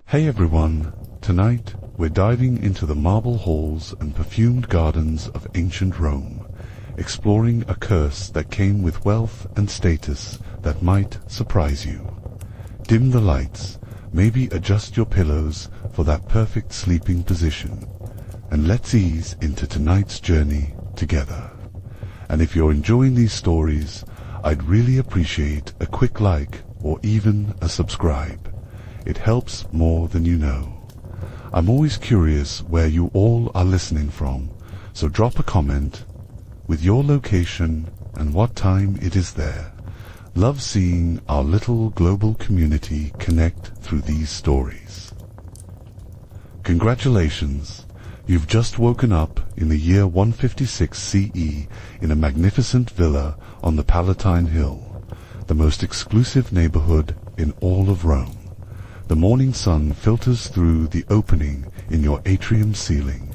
Hey everyone, tonight we're diving into the marble halls and perfumed gardens of ancient Rome, exploring a curse that came with wealth and status that might surprise you. Dim the lights, maybe adjust your pillows for that perfect sleeping position, and let's ease into tonight's journey together. And if you're enjoying these stories, I'd really appreciate a quick like or even a subscribe. It helps more than you know. I'm always curious where you all are listening from, so drop a comment with your location and what time it is there. Love seeing our little global community connect through these stories. Congratulations! You've just woken up in the year 156 CE in a magnificent villa on the Palatine Hill, the most exclusive neighborhood in all of Rome. The morning sun filters through the opening in your atrium ceiling,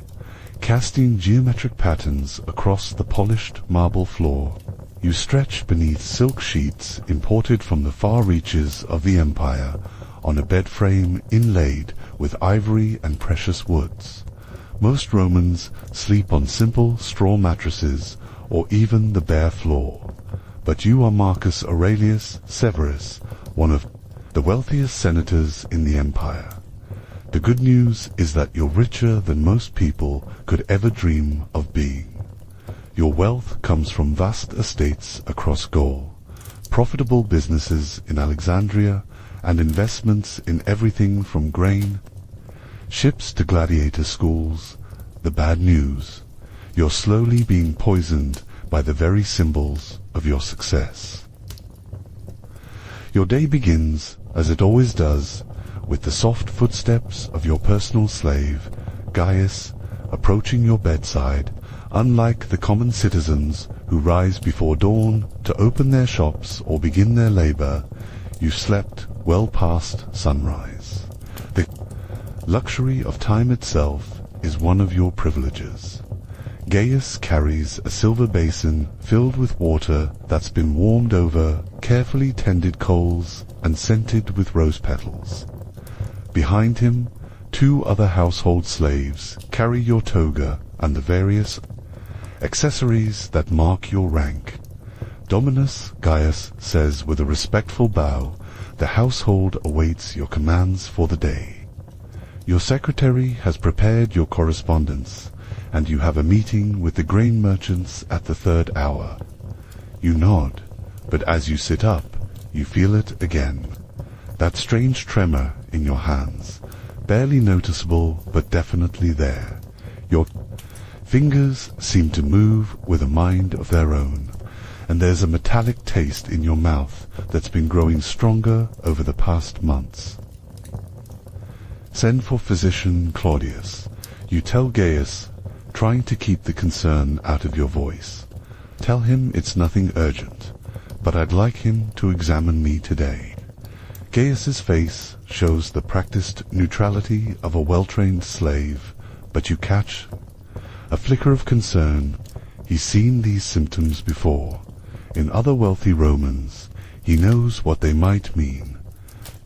casting geometric patterns across the polished marble floor. You stretch beneath silk sheets imported from the far reaches of the empire on a bed frame inlaid with ivory and precious woods. Most Romans sleep on simple straw mattresses or even the bare floor, but you are Marcus Aurelius Severus, one of the wealthiest senators in the empire. The good news is that you're richer than most people could ever dream of being. Your wealth comes from vast estates across Gaul, profitable businesses in Alexandria, and investments in everything from grain, ships to gladiator schools. The bad news: you're slowly being poisoned by the very symbols of your success. Your day begins, as it always does, with the soft footsteps of your personal slave, Gaius, approaching your bedside. Unlike the common citizens who rise before dawn to open their shops or begin their labor, you've slept well past sunrise. The luxury of time itself is one of your privileges. Gaius carries a silver basin filled with water that's been warmed over carefully tended coals and scented with rose petals. Behind him, two other household slaves carry your toga and the various accessories that mark your rank. Dominus, Gaius says with a respectful bow, the household awaits your commands for the day. Your secretary has prepared your correspondence, and you have a meeting with the grain merchants at the 3rd hour. You nod, but as you sit up, you feel it again. That strange tremor in your hands, barely noticeable but definitely there. Your fingers seem to move with a mind of their own, and there's a metallic taste in your mouth that's been growing stronger over the past months. Send for physician Claudius, you tell Gaius, trying to keep the concern out of your voice. Tell him it's nothing urgent, but I'd like him to examine me today. Gaius's face shows the practiced neutrality of a well-trained slave, but you catch a flicker of concern. He's seen these symptoms before. In other wealthy Romans, he knows what they might mean.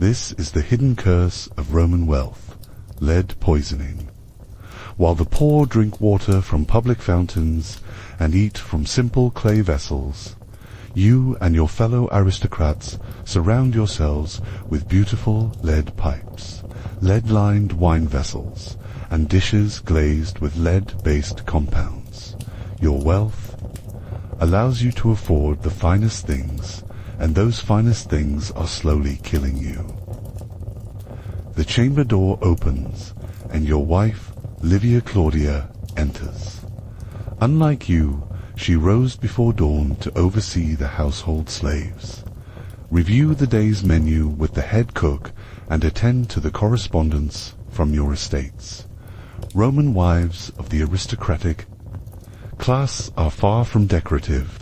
This is the hidden curse of Roman wealth, lead poisoning. While the poor drink water from public fountains and eat from simple clay vessels, you and your fellow aristocrats surround yourselves with beautiful lead pipes, lead-lined wine vessels, and dishes glazed with lead-based compounds. Your wealth allows you to afford the finest things, and those finest things are slowly killing you. The chamber door opens, and your wife, Livia Claudia, enters. Unlike you, she rose before dawn to oversee the household slaves, review the day's menu with the head cook, and attend to the correspondence from your estates. Roman wives of the aristocratic class are far from decorative.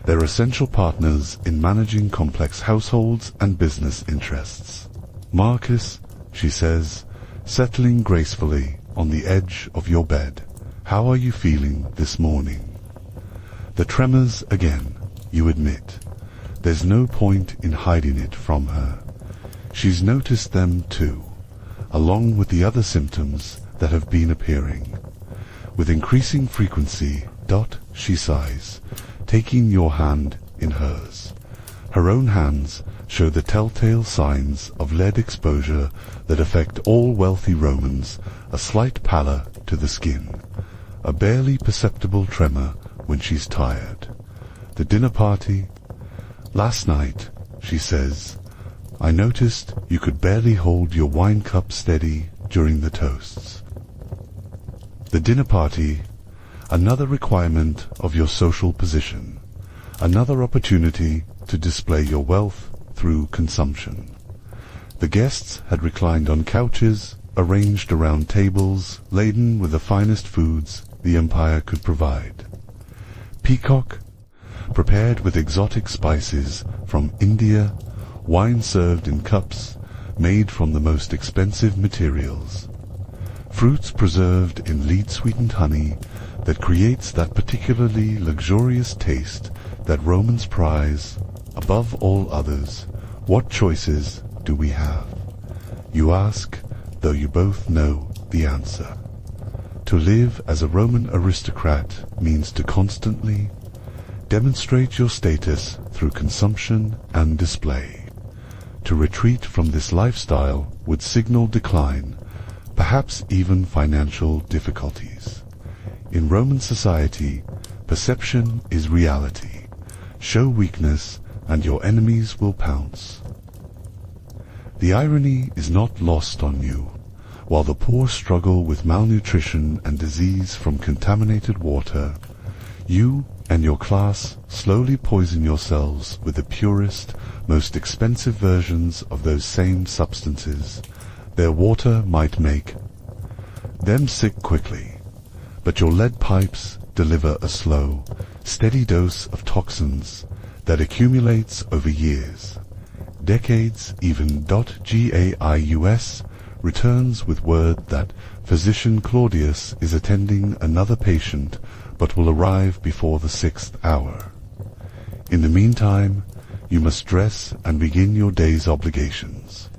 They're essential partners in managing complex households and business interests. Marcus, she says, settling gracefully on the edge of your bed, how are you feeling this morning? The tremors again, you admit. There's no point in hiding it from her. She's noticed them too. along with the other symptoms that have been appearing. With increasing frequency, she sighs, taking your hand in hers. Her own hands show the telltale signs of lead exposure that affect all wealthy Romans: a slight pallor to the skin, a barely perceptible tremor when she's tired. The dinner party. Last night, she says, I noticed you could barely hold your wine cup steady during the toasts. The dinner party, another requirement of your social position, another opportunity to display your wealth through consumption. The guests had reclined on couches, arranged around tables laden with the finest foods the empire could provide. Peacock, prepared with exotic spices from India, wine served in cups made from the most expensive materials, fruits preserved in lead-sweetened honey that creates that particularly luxurious taste that Romans prize above all others. What choices do we have? You ask, though you both know the answer. To live as a Roman aristocrat means to constantly demonstrate your status through consumption and display. To retreat from this lifestyle would signal decline, perhaps even financial difficulties. In Roman society, perception is reality. Show weakness and your enemies will pounce. The irony is not lost on you. While the poor struggle with malnutrition and disease from contaminated water, you and your class slowly poison yourselves with the purest, most expensive versions of those same substances. Their water might make them sick quickly, but your lead pipes deliver a slow, steady dose of toxins that accumulates over years, decades even. Gaius returns with word that physician Claudius is attending another patient but will arrive before the 6th hour. In the meantime, you must dress and begin your day's obligations.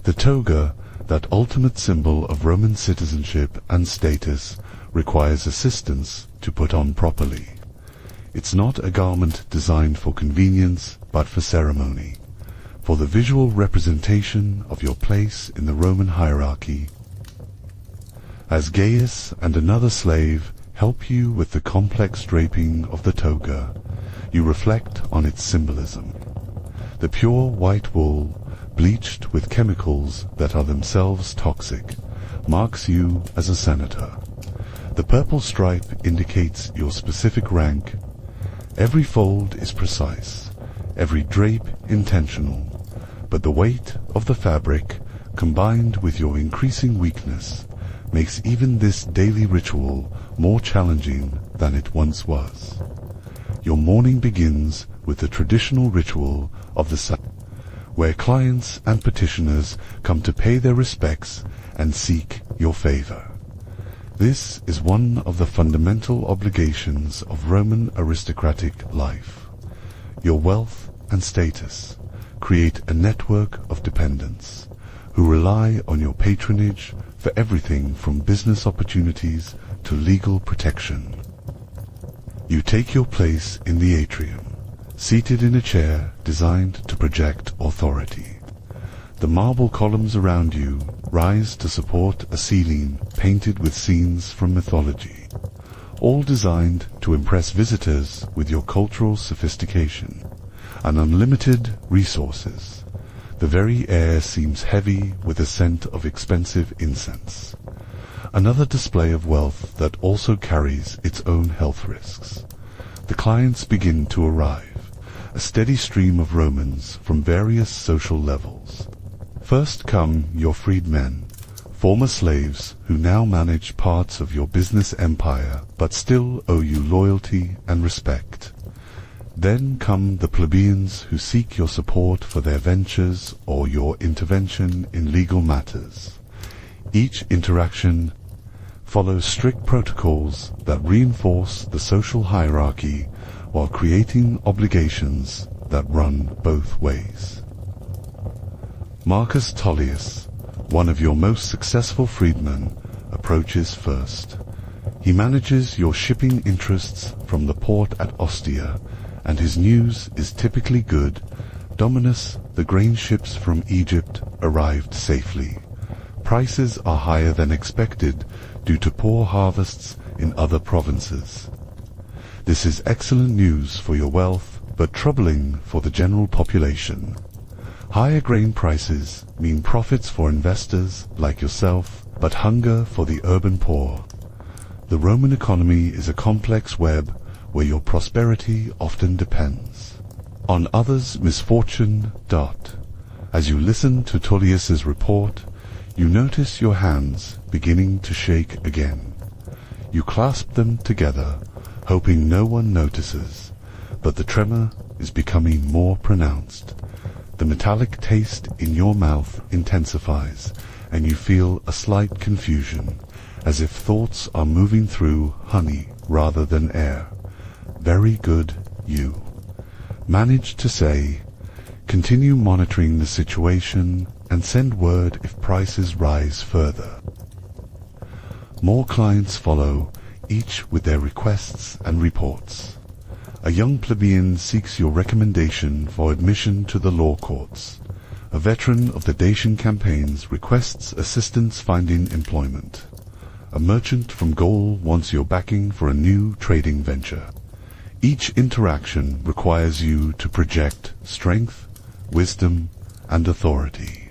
The toga, that ultimate symbol of Roman citizenship and status, requires assistance to put on properly. It's not a garment designed for convenience, but for ceremony, for the visual representation of your place in the Roman hierarchy. As Gaius and another slave help you with the complex draping of the toga, you reflect on its symbolism. The pure white wool, bleached with chemicals that are themselves toxic, marks you as a senator. The purple stripe indicates your specific rank. Every fold is precise, every drape intentional, but the weight of the fabric, combined with your increasing weakness, makes even this daily ritual more challenging than it once was. Your morning begins with the traditional ritual of the sun, where clients and petitioners come to pay their respects and seek your favor. This is one of the fundamental obligations of Roman aristocratic life. Your wealth and status create a network of dependents who rely on your patronage for everything from business opportunities to legal protection. You take your place in the atrium, seated in a chair designed to project authority. The marble columns around you rise to support a ceiling painted with scenes from mythology, all designed to impress visitors with your cultural sophistication and unlimited resources. The very air seems heavy with the scent of expensive incense. Another display of wealth that also carries its own health risks. The clients begin to arrive, a steady stream of Romans from various social levels. First come your freedmen, former slaves who now manage parts of your business empire but still owe you loyalty and respect. Then come the plebeians who seek your support for their ventures or your intervention in legal matters. Each interaction follows strict protocols that reinforce the social hierarchy while creating obligations that run both ways. Marcus Tullius, one of your most successful freedmen, approaches first. He manages your shipping interests from the port at Ostia, and his news is typically good. Dominus, the grain ships from Egypt arrived safely. Prices are higher than expected due to poor harvests in other provinces. This is excellent news for your wealth, but troubling for the general population. Higher grain prices mean profits for investors like yourself, but hunger for the urban poor. The Roman economy is a complex web where your prosperity often depends on others' misfortune. As you listen to Tullius's report, you notice your hands beginning to shake again. You clasp them together, hoping no one notices, but the tremor is becoming more pronounced. The metallic taste in your mouth intensifies, and you feel a slight confusion, as if thoughts are moving through honey rather than air. Very good, you manage to say. Continue monitoring the situation and send word if prices rise further. More clients follow, each with their requests and reports. A young plebeian seeks your recommendation for admission to the law courts. A veteran of the Dacian campaigns requests assistance finding employment. A merchant from Gaul wants your backing for a new trading venture. Each interaction requires you to project strength, wisdom, and authority,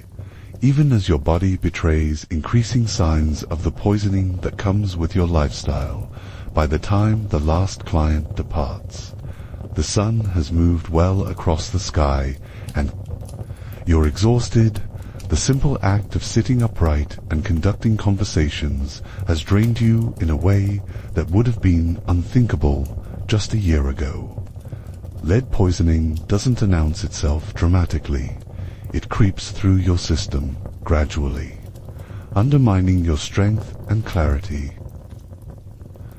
even as your body betrays increasing signs of the poisoning that comes with your lifestyle. By the time the last client departs, the sun has moved well across the sky, and you're exhausted. The simple act of sitting upright and conducting conversations has drained you in a way that would have been unthinkable just a year ago. Lead poisoning doesn't announce itself dramatically. It creeps through your system gradually, undermining your strength and clarity.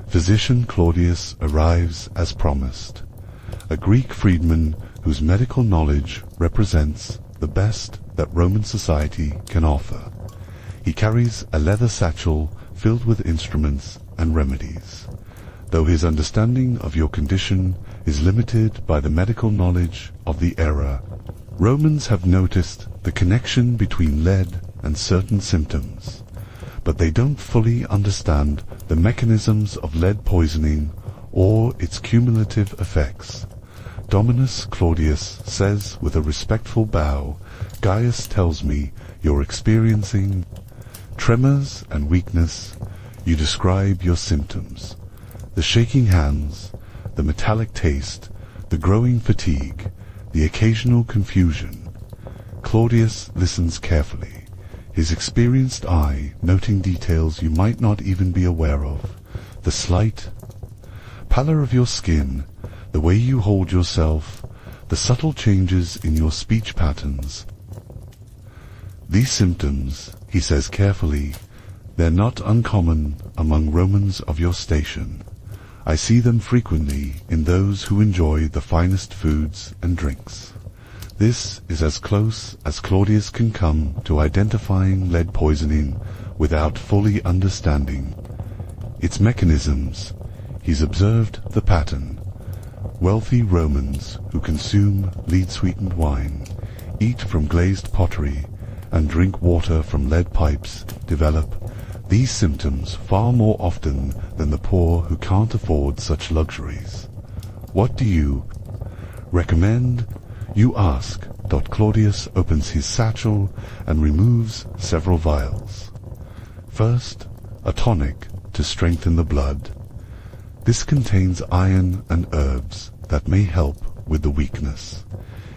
Physician Claudius arrives as promised, a Greek freedman whose medical knowledge represents the best that Roman society can offer. He carries a leather satchel filled with instruments and remedies. Though his understanding of your condition is limited by the medical knowledge of the era, Romans have noticed the connection between lead and certain symptoms, but they don't fully understand the mechanisms of lead poisoning or its cumulative effects. Dominus Claudius says with a respectful bow, "Gaius tells me you're experiencing tremors and weakness." You describe your symptoms: the shaking hands, the metallic taste, the growing fatigue, the occasional confusion. Claudius listens carefully, his experienced eye noting details you might not even be aware of: the slight pallor of your skin, the way you hold yourself, the subtle changes in your speech patterns. These symptoms, he says carefully, they're not uncommon among Romans of your station. I see them frequently in those who enjoy the finest foods and drinks. This is as close as Claudius can come to identifying lead poisoning without fully understanding its mechanisms. He's observed the pattern. Wealthy Romans who consume lead-sweetened wine, eat from glazed pottery, and drink water from lead pipes develop these symptoms far more often than the poor who can't afford such luxuries. What do you recommend? You ask. Claudius opens his satchel and removes several vials. First, a tonic to strengthen the blood. This contains iron and herbs that may help with the weakness.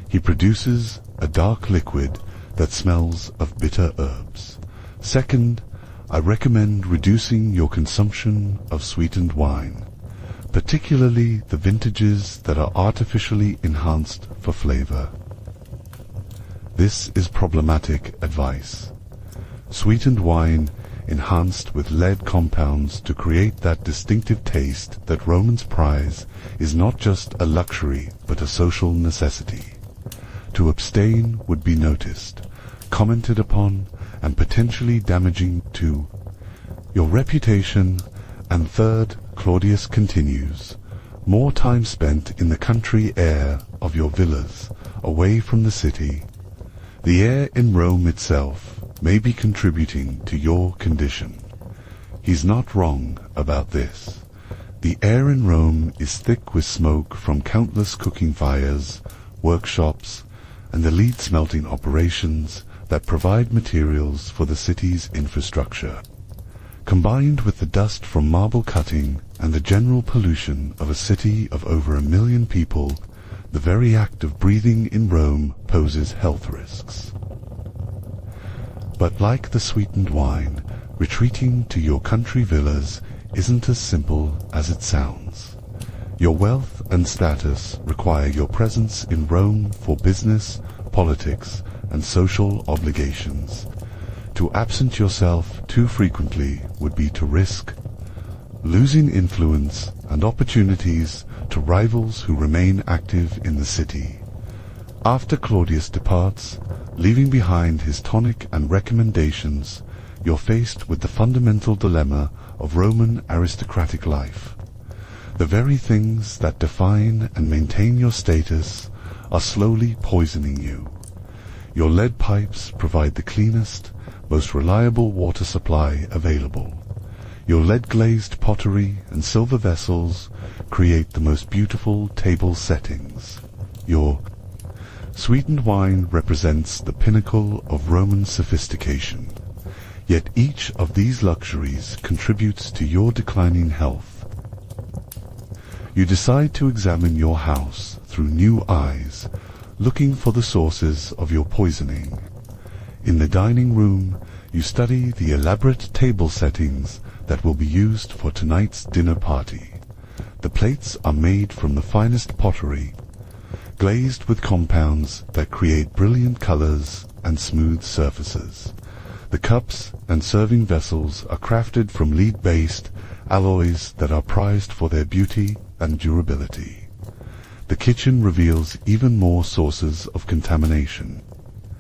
He produces a dark liquid that smells of bitter herbs. Second, I recommend reducing your consumption of sweetened wine, particularly the vintages that are artificially enhanced for flavor. This is problematic advice. Sweetened wine enhanced with lead compounds to create that distinctive taste that Romans prize is not just a luxury but a social necessity. To abstain would be noticed, commented upon, and potentially damaging to your reputation. And third, Claudius continues, more time spent in the country air of your villas, away from the city. The air in Rome itself may be contributing to your condition. He's not wrong about this. The air in Rome is thick with smoke from countless cooking fires, workshops, and the lead smelting operations that provide materials for the city's infrastructure. Combined with the dust from marble cutting and the general pollution of a city of over 1 million people, the very act of breathing in Rome poses health risks. But like the sweetened wine, retreating to your country villas isn't as simple as it sounds. Your wealth and status require your presence in Rome for business, politics, and social obligations. To absent yourself too frequently would be to risk losing influence and opportunities to rivals who remain active in the city. After Claudius departs, leaving behind his tonic and recommendations, you're faced with the fundamental dilemma of Roman aristocratic life. The very things that define and maintain your status are slowly poisoning you. Your lead pipes provide the cleanest, most reliable water supply available. Your lead-glazed pottery and silver vessels create the most beautiful table settings. Your sweetened wine represents the pinnacle of Roman sophistication. Yet each of these luxuries contributes to your declining health. You decide to examine your house through new eyes, looking for the sources of your poisoning. In the dining room, you study the elaborate table settings that will be used for tonight's dinner party. The plates are made from the finest pottery, glazed with compounds that create brilliant colors and smooth surfaces. The cups and serving vessels are crafted from lead-based alloys that are prized for their beauty and durability. The kitchen reveals even more sources of contamination.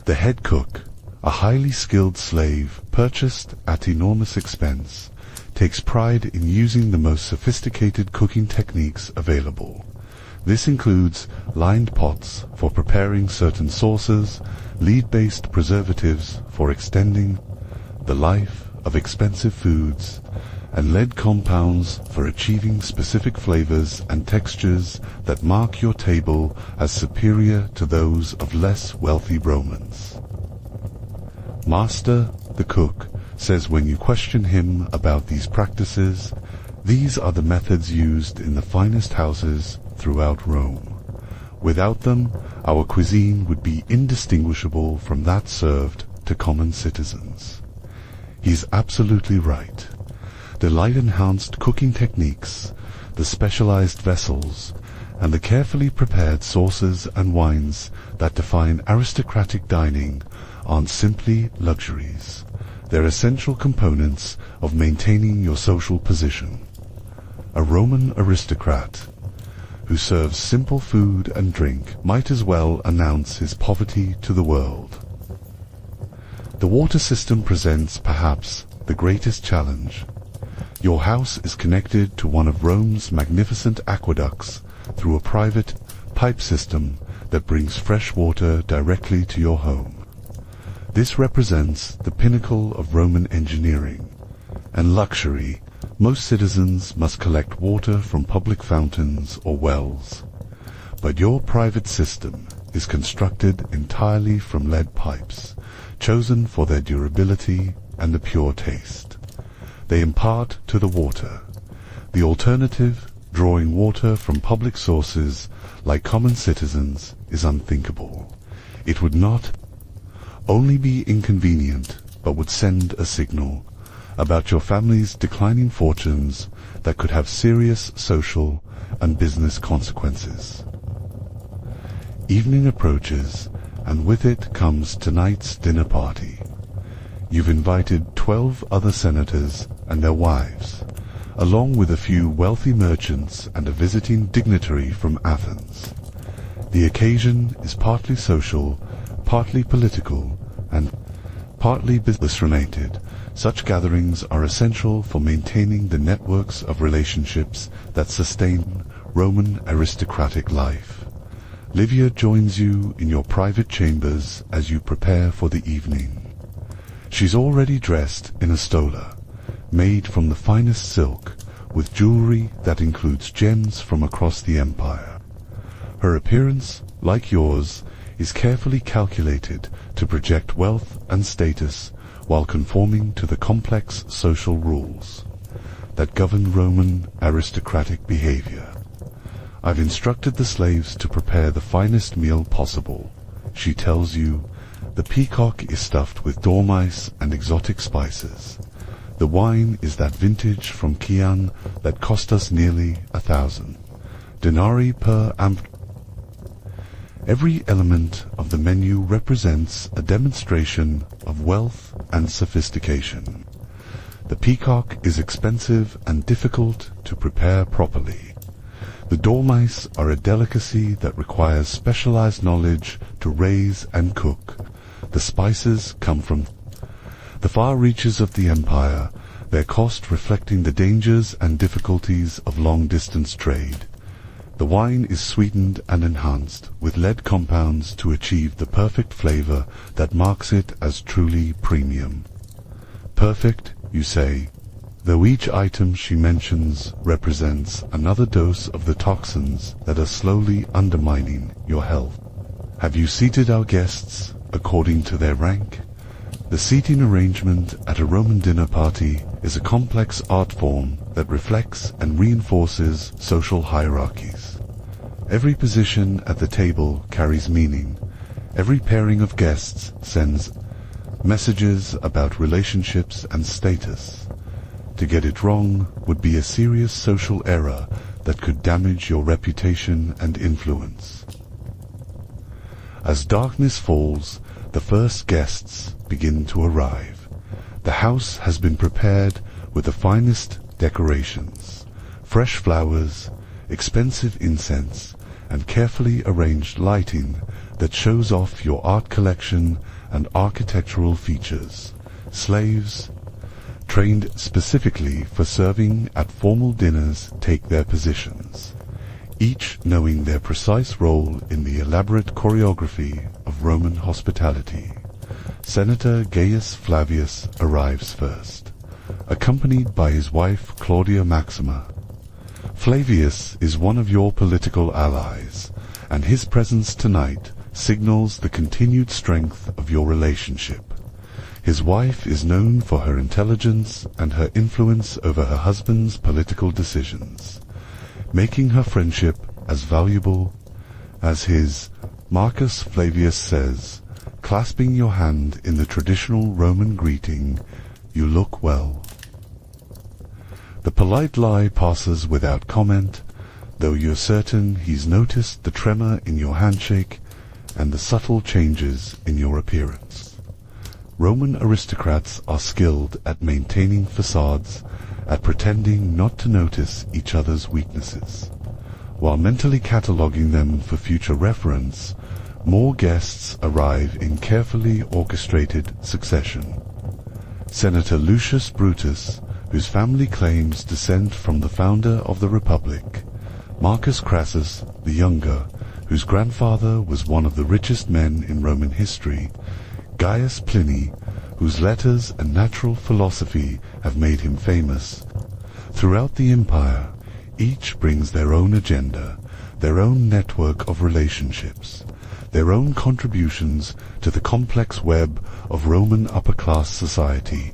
The head cook, a highly skilled slave purchased at enormous expense, takes pride in using the most sophisticated cooking techniques available. This includes lined pots for preparing certain sauces, lead-based preservatives for extending the life of expensive foods, and lead compounds for achieving specific flavors and textures that mark your table as superior to those of less wealthy Romans. Master, the cook, says when you question him about these practices, these are the methods used in the finest houses throughout Rome. Without them, our cuisine would be indistinguishable from that served to common citizens. He's absolutely right. The light-enhanced cooking techniques, the specialized vessels, and the carefully prepared sauces and wines that define aristocratic dining aren't simply luxuries. They're essential components of maintaining your social position. A Roman aristocrat who serves simple food and drink might as well announce his poverty to the world. The water system presents perhaps the greatest challenge. Your house is connected to one of Rome's magnificent aqueducts through a private pipe system that brings fresh water directly to your home. This represents the pinnacle of Roman engineering and luxury. Most citizens must collect water from public fountains or wells, but your private system is constructed entirely from lead pipes, chosen for their durability and a pure taste. They impart to the water. The alternative, drawing water from public sources like common citizens, is unthinkable. It would not only be inconvenient, but would send a signal about your family's declining fortunes that could have serious social and business consequences. Evening approaches, and with it comes tonight's dinner party. You've invited 12 other senators and their wives, along with a few wealthy merchants and a visiting dignitary from Athens. The occasion is partly social, partly political, and partly business-related. Such gatherings are essential for maintaining the networks of relationships that sustain Roman aristocratic life. Livia joins you in your private chambers as you prepare for the evening. She's already dressed in a stola, made from the finest silk, with jewelry that includes gems from across the empire. Her appearance, like yours, is carefully calculated to project wealth and status while conforming to the complex social rules that govern Roman aristocratic behavior. I've instructed the slaves to prepare the finest meal possible. She tells you, the peacock is stuffed with dormice and exotic spices. The wine is that vintage from Chian that cost us nearly 1,000 denarii per amp. Every element of the menu represents a demonstration of wealth and sophistication. The peacock is expensive and difficult to prepare properly. The dormice are a delicacy that requires specialized knowledge to raise and cook. The spices come from the far reaches of the empire, their cost reflecting the dangers and difficulties of long-distance trade. The wine is sweetened and enhanced with lead compounds to achieve the perfect flavor that marks it as truly premium. Perfect, you say, though each item she mentions represents another dose of the toxins that are slowly undermining your health. Have you seated our guests according to their rank? The seating arrangement at a Roman dinner party is a complex art form that reflects and reinforces social hierarchies. Every position at the table carries meaning. Every pairing of guests sends messages about relationships and status. To get it wrong would be a serious social error that could damage your reputation and influence. As darkness falls, the first guests begin to arrive. The house has been prepared with the finest decorations, fresh flowers, expensive incense, and carefully arranged lighting that shows off your art collection and architectural features. Slaves, trained specifically for serving at formal dinners, take their positions, each knowing their precise role in the elaborate choreography of Roman hospitality. Senator Gaius Flavius arrives first, accompanied by his wife Claudia Maxima. Flavius is one of your political allies, and his presence tonight signals the continued strength of your relationship. His wife is known for her intelligence and her influence over her husband's political decisions, making her friendship as valuable as his. Marcus Flavius says, clasping your hand in the traditional Roman greeting, "You look well." The polite lie passes without comment, though you're certain he's noticed the tremor in your handshake and the subtle changes in your appearance. Roman aristocrats are skilled at maintaining facades, at pretending not to notice each other's weaknesses. While mentally cataloguing them for future reference, more guests arrive in carefully orchestrated succession. Senator Lucius Brutus, whose family claims descent from the founder of the Republic, Marcus Crassus the Younger, whose grandfather was one of the richest men in Roman history, Gaius Pliny, whose letters and natural philosophy have made him famous. Throughout the empire, each brings their own agenda, their own network of relationships, their own contributions to the complex web of Roman upper-class society.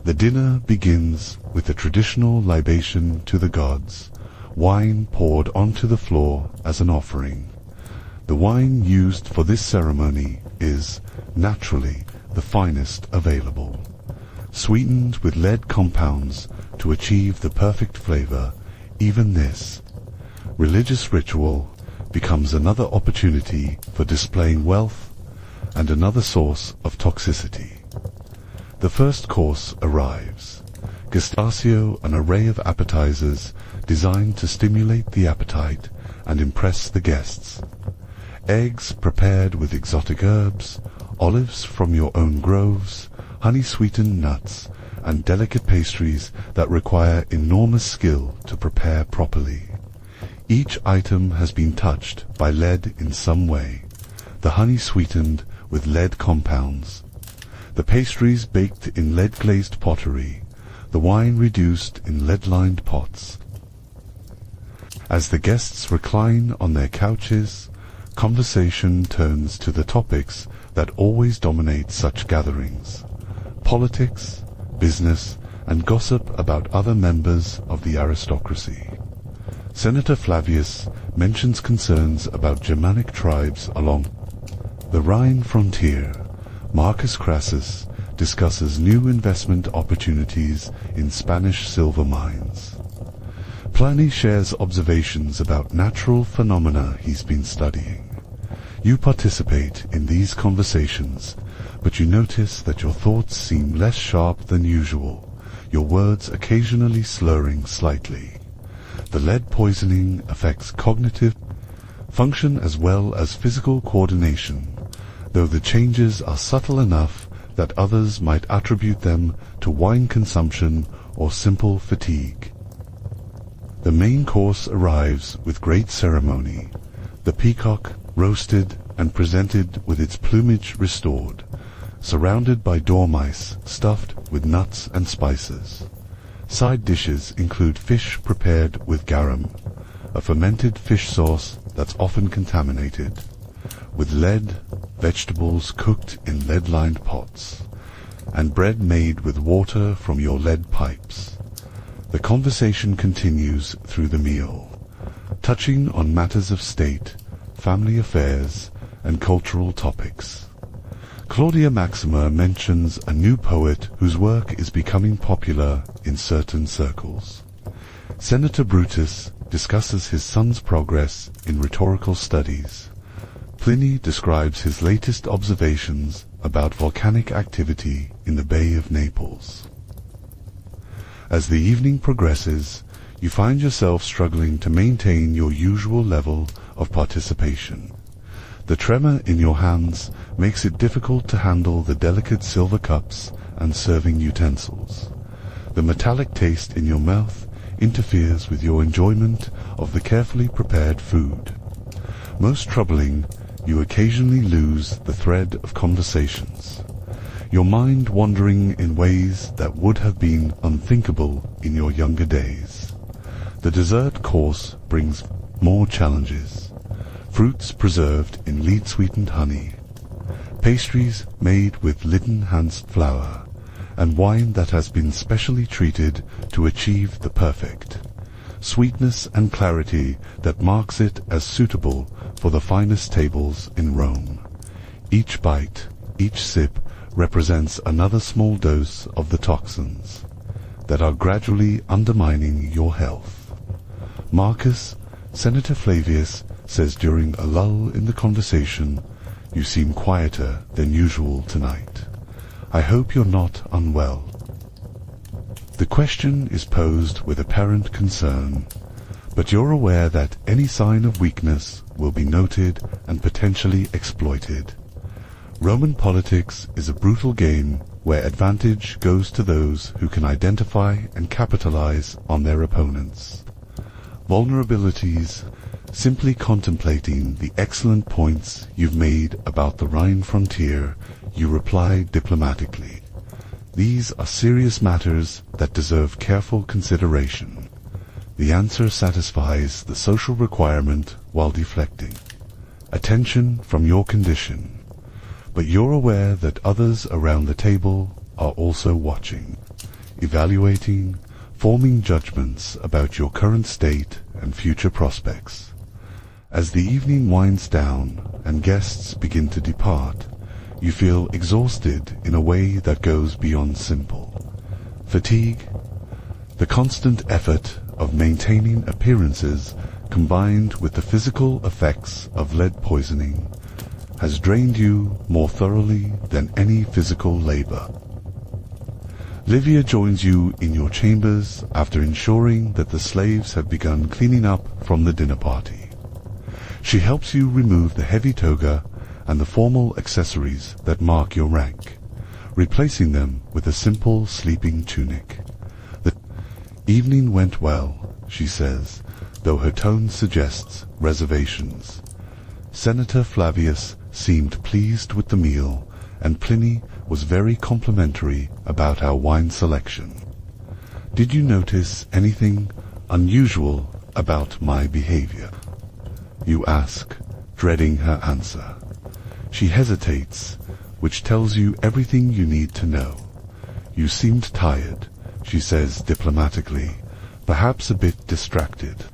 The dinner begins with the traditional libation to the gods, wine poured onto the floor as an offering. The wine used for this ceremony is, naturally, the finest available, sweetened with lead compounds to achieve the perfect flavor. Even this religious ritual becomes another opportunity for displaying wealth and another source of toxicity. The first course arrives. Gustaccio, an array of appetizers designed to stimulate the appetite and impress the guests. Eggs prepared with exotic herbs, olives from your own groves, honey-sweetened nuts, and delicate pastries that require enormous skill to prepare properly. Each item has been touched by lead in some way, the honey sweetened with lead compounds, the pastries baked in lead-glazed pottery, the wine reduced in lead-lined pots. As the guests recline on their couches, conversation turns to the topics that always dominate such gatherings: politics, business, and gossip about other members of the aristocracy. Senator Flavius mentions concerns about Germanic tribes along the Rhine frontier. Marcus Crassus discusses new investment opportunities in Spanish silver mines. Pliny shares observations about natural phenomena he's been studying. You participate in these conversations, but you notice that your thoughts seem less sharp than usual, your words occasionally slurring slightly. The lead poisoning affects cognitive function as well as physical coordination, though the changes are subtle enough that others might attribute them to wine consumption or simple fatigue. The main course arrives with great ceremony, the peacock roasted and presented with its plumage restored, surrounded by dormice stuffed with nuts and spices. Side dishes include fish prepared with garum, a fermented fish sauce that's often contaminated, with lead, vegetables cooked in lead-lined pots, and bread made with water from your lead pipes. The conversation continues through the meal, touching on matters of state, family affairs, and cultural topics. Claudia Maxima mentions a new poet whose work is becoming popular in certain circles. Senator Brutus discusses his son's progress in rhetorical studies. Pliny describes his latest observations about volcanic activity in the Bay of Naples. As the evening progresses, you find yourself struggling to maintain your usual level of participation. The tremor in your hands makes it difficult to handle the delicate silver cups and serving utensils. The metallic taste in your mouth interferes with your enjoyment of the carefully prepared food. Most troubling, you occasionally lose the thread of conversations, your mind wandering in ways that would have been unthinkable in your younger days. The dessert course brings more challenges: fruits preserved in lead-sweetened honey, pastries made with lead-enhanced flour, and wine that has been specially treated to achieve the perfect sweetness and clarity that marks it as suitable for the finest tables in Rome. Each bite, each sip, represents another small dose of the toxins that are gradually undermining your health. Marcus, Senator Flavius, says during a lull in the conversation, "You seem quieter than usual tonight. I hope you're not unwell." The question is posed with apparent concern, but you're aware that any sign of weakness will be noted and potentially exploited. Roman politics is a brutal game where advantage goes to those who can identify and capitalize on their opponents. Vulnerabilities: simply contemplating the excellent points you've made about the Rhine frontier, you reply diplomatically. These are serious matters that deserve careful consideration. The answer satisfies the social requirement while deflecting attention from your condition. But you're aware that others around the table are also watching, evaluating, forming judgments about your current state and future prospects. As the evening winds down and guests begin to depart, you feel exhausted in a way that goes beyond simple fatigue. The constant effort of maintaining appearances, combined with the physical effects of lead poisoning, has drained you more thoroughly than any physical labor. Livia joins you in your chambers after ensuring that the slaves have begun cleaning up from the dinner party. She helps you remove the heavy toga and the formal accessories that mark your rank, replacing them with a simple sleeping tunic. The evening went well, she says, though her tone suggests reservations. Senator Flavius seemed pleased with the meal, and Pliny was very complimentary about our wine selection. Did you notice anything unusual about my behavior? You ask, dreading her answer. She hesitates, which tells you everything you need to know. You seemed tired, she says diplomatically, perhaps a bit distracted.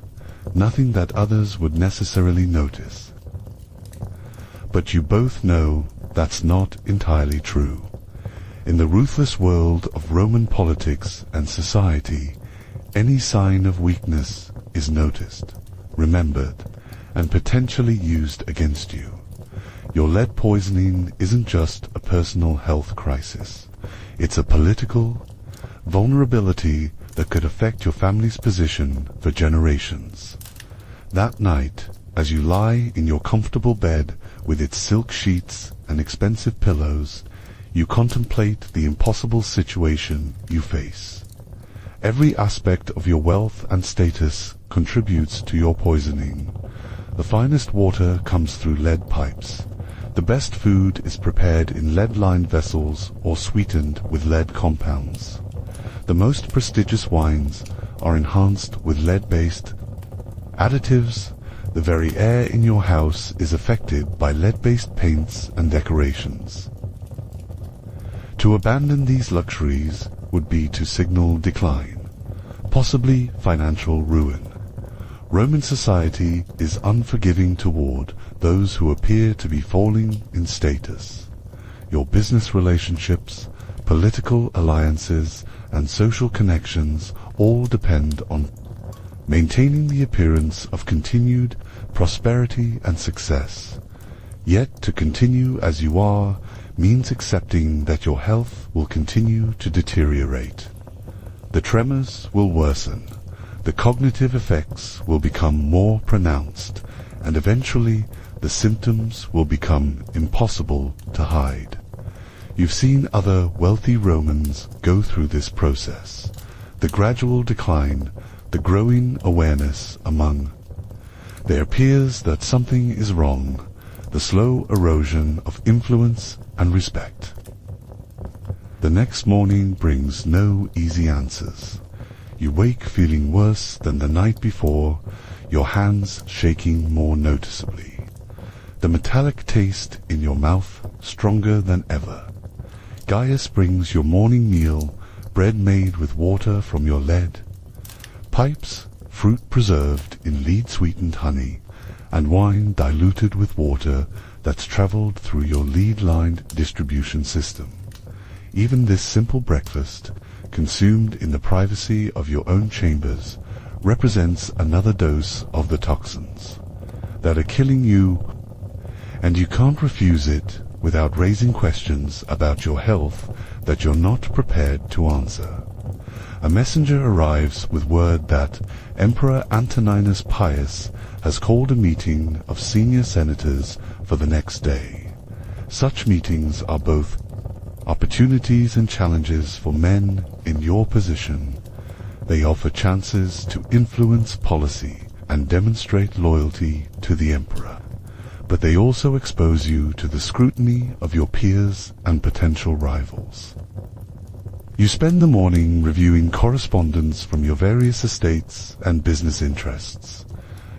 Nothing that others would necessarily notice. But you both know that's not entirely true. In the ruthless world of Roman politics and society, any sign of weakness is noticed, remembered, and potentially used against you. Your lead poisoning isn't just a personal health crisis. It's a political vulnerability that could affect your family's position for generations. That night, as you lie in your comfortable bed with its silk sheets and expensive pillows, you contemplate the impossible situation you face. Every aspect of your wealth and status contributes to your poisoning. The finest water comes through lead pipes. The best food is prepared in lead-lined vessels or sweetened with lead compounds. The most prestigious wines are enhanced with lead-based additives. The very air in your house is affected by lead-based paints and decorations. To abandon these luxuries would be to signal decline, possibly financial ruin. Roman society is unforgiving toward those who appear to be falling in status. Your business relationships, political alliances, and social connections all depend on maintaining the appearance of continued prosperity and success. Yet to continue as you are means accepting that your health will continue to deteriorate. The tremors will worsen, the cognitive effects will become more pronounced, and eventually the symptoms will become impossible to hide. You've seen other wealthy Romans go through this process. The gradual decline, the growing awareness among their peers that something is wrong, the slow erosion of influence and respect. The next morning brings no easy answers. You wake feeling worse than the night before, your hands shaking more noticeably. The metallic taste in your mouth stronger than ever. Gaius brings your morning meal, bread made with water from your lead, pipes, fruit preserved in lead-sweetened honey, and wine diluted with water that's traveled through your lead-lined distribution system. Even this simple breakfast, consumed in the privacy of your own chambers, represents another dose of the toxins that are killing you, and you can't refuse it without raising questions about your health that you're not prepared to answer. A messenger arrives with word that Emperor Antoninus Pius has called a meeting of senior senators for the next day. Such meetings are both opportunities and challenges for men in your position. They offer chances to influence policy and demonstrate loyalty to the emperor, but they also expose you to the scrutiny of your peers and potential rivals. You spend the morning reviewing correspondence from your various estates and business interests.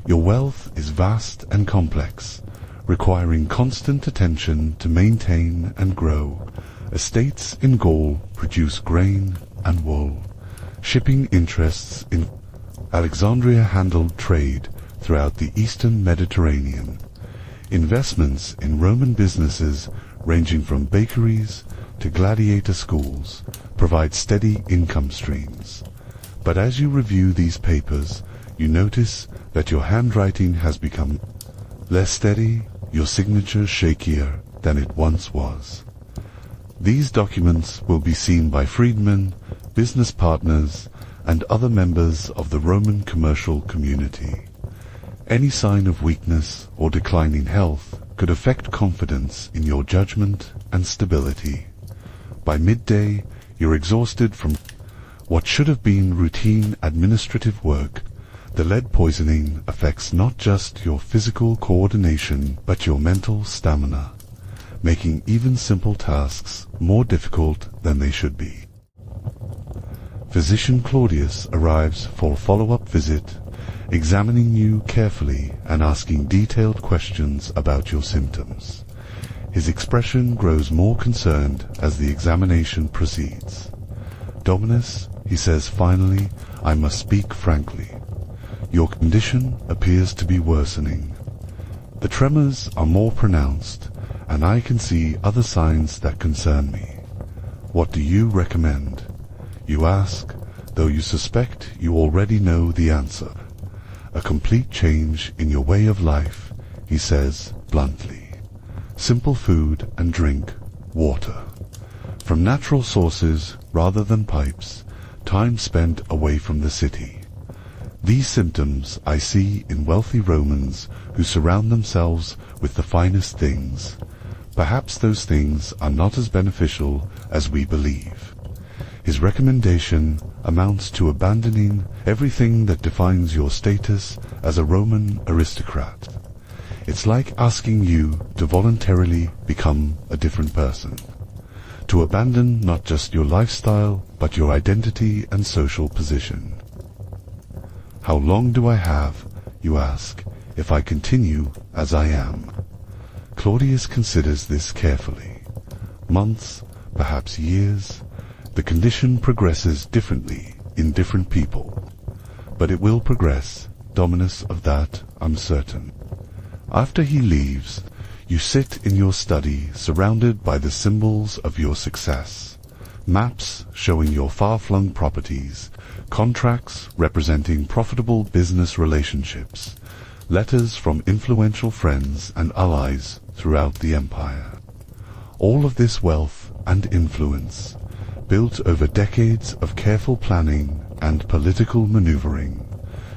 Your wealth is vast and complex, requiring constant attention to maintain and grow. Estates in Gaul produce grain and wool. Shipping interests in Alexandria handled trade throughout the eastern Mediterranean. Investments in Roman businesses ranging from bakeries to gladiator schools provide steady income streams. But as you review these papers, you notice that your handwriting has become less steady, your signature shakier than it once was. These documents will be seen by freedmen, business partners, and other members of the Roman commercial community. Any sign of weakness or declining health could affect confidence in your judgment and stability. By midday, you're exhausted from what should have been routine administrative work. The lead poisoning affects not just your physical coordination, but your mental stamina, making even simple tasks more difficult than they should be. Physician Claudius arrives for a follow-up visit, examining you carefully and asking detailed questions about your symptoms. His expression grows more concerned as the examination proceeds. Dominus, he says finally, I must speak frankly. Your condition appears to be worsening. The tremors are more pronounced, and I can see other signs that concern me. What do you recommend? You ask, though you suspect you already know the answer. A complete change in your way of life, he says bluntly. Simple food and drink, water. From natural sources rather than pipes, time spent away from the city. These symptoms I see in wealthy Romans who surround themselves with the finest things. Perhaps those things are not as beneficial as we believe. His recommendation amounts to abandoning everything that defines your status as a Roman aristocrat. It's like asking you to voluntarily become a different person. To abandon not just your lifestyle, but your identity and social position. How long do I have, you ask, if I continue as I am? Claudius considers this carefully. Months, perhaps years. The condition progresses differently in different people. But it will progress, Dominus, of that I'm certain. After he leaves, you sit in your study surrounded by the symbols of your success. Maps showing your far-flung properties, contracts representing profitable business relationships, letters from influential friends and allies throughout the empire. All of this wealth and influence, built over decades of careful planning and political maneuvering,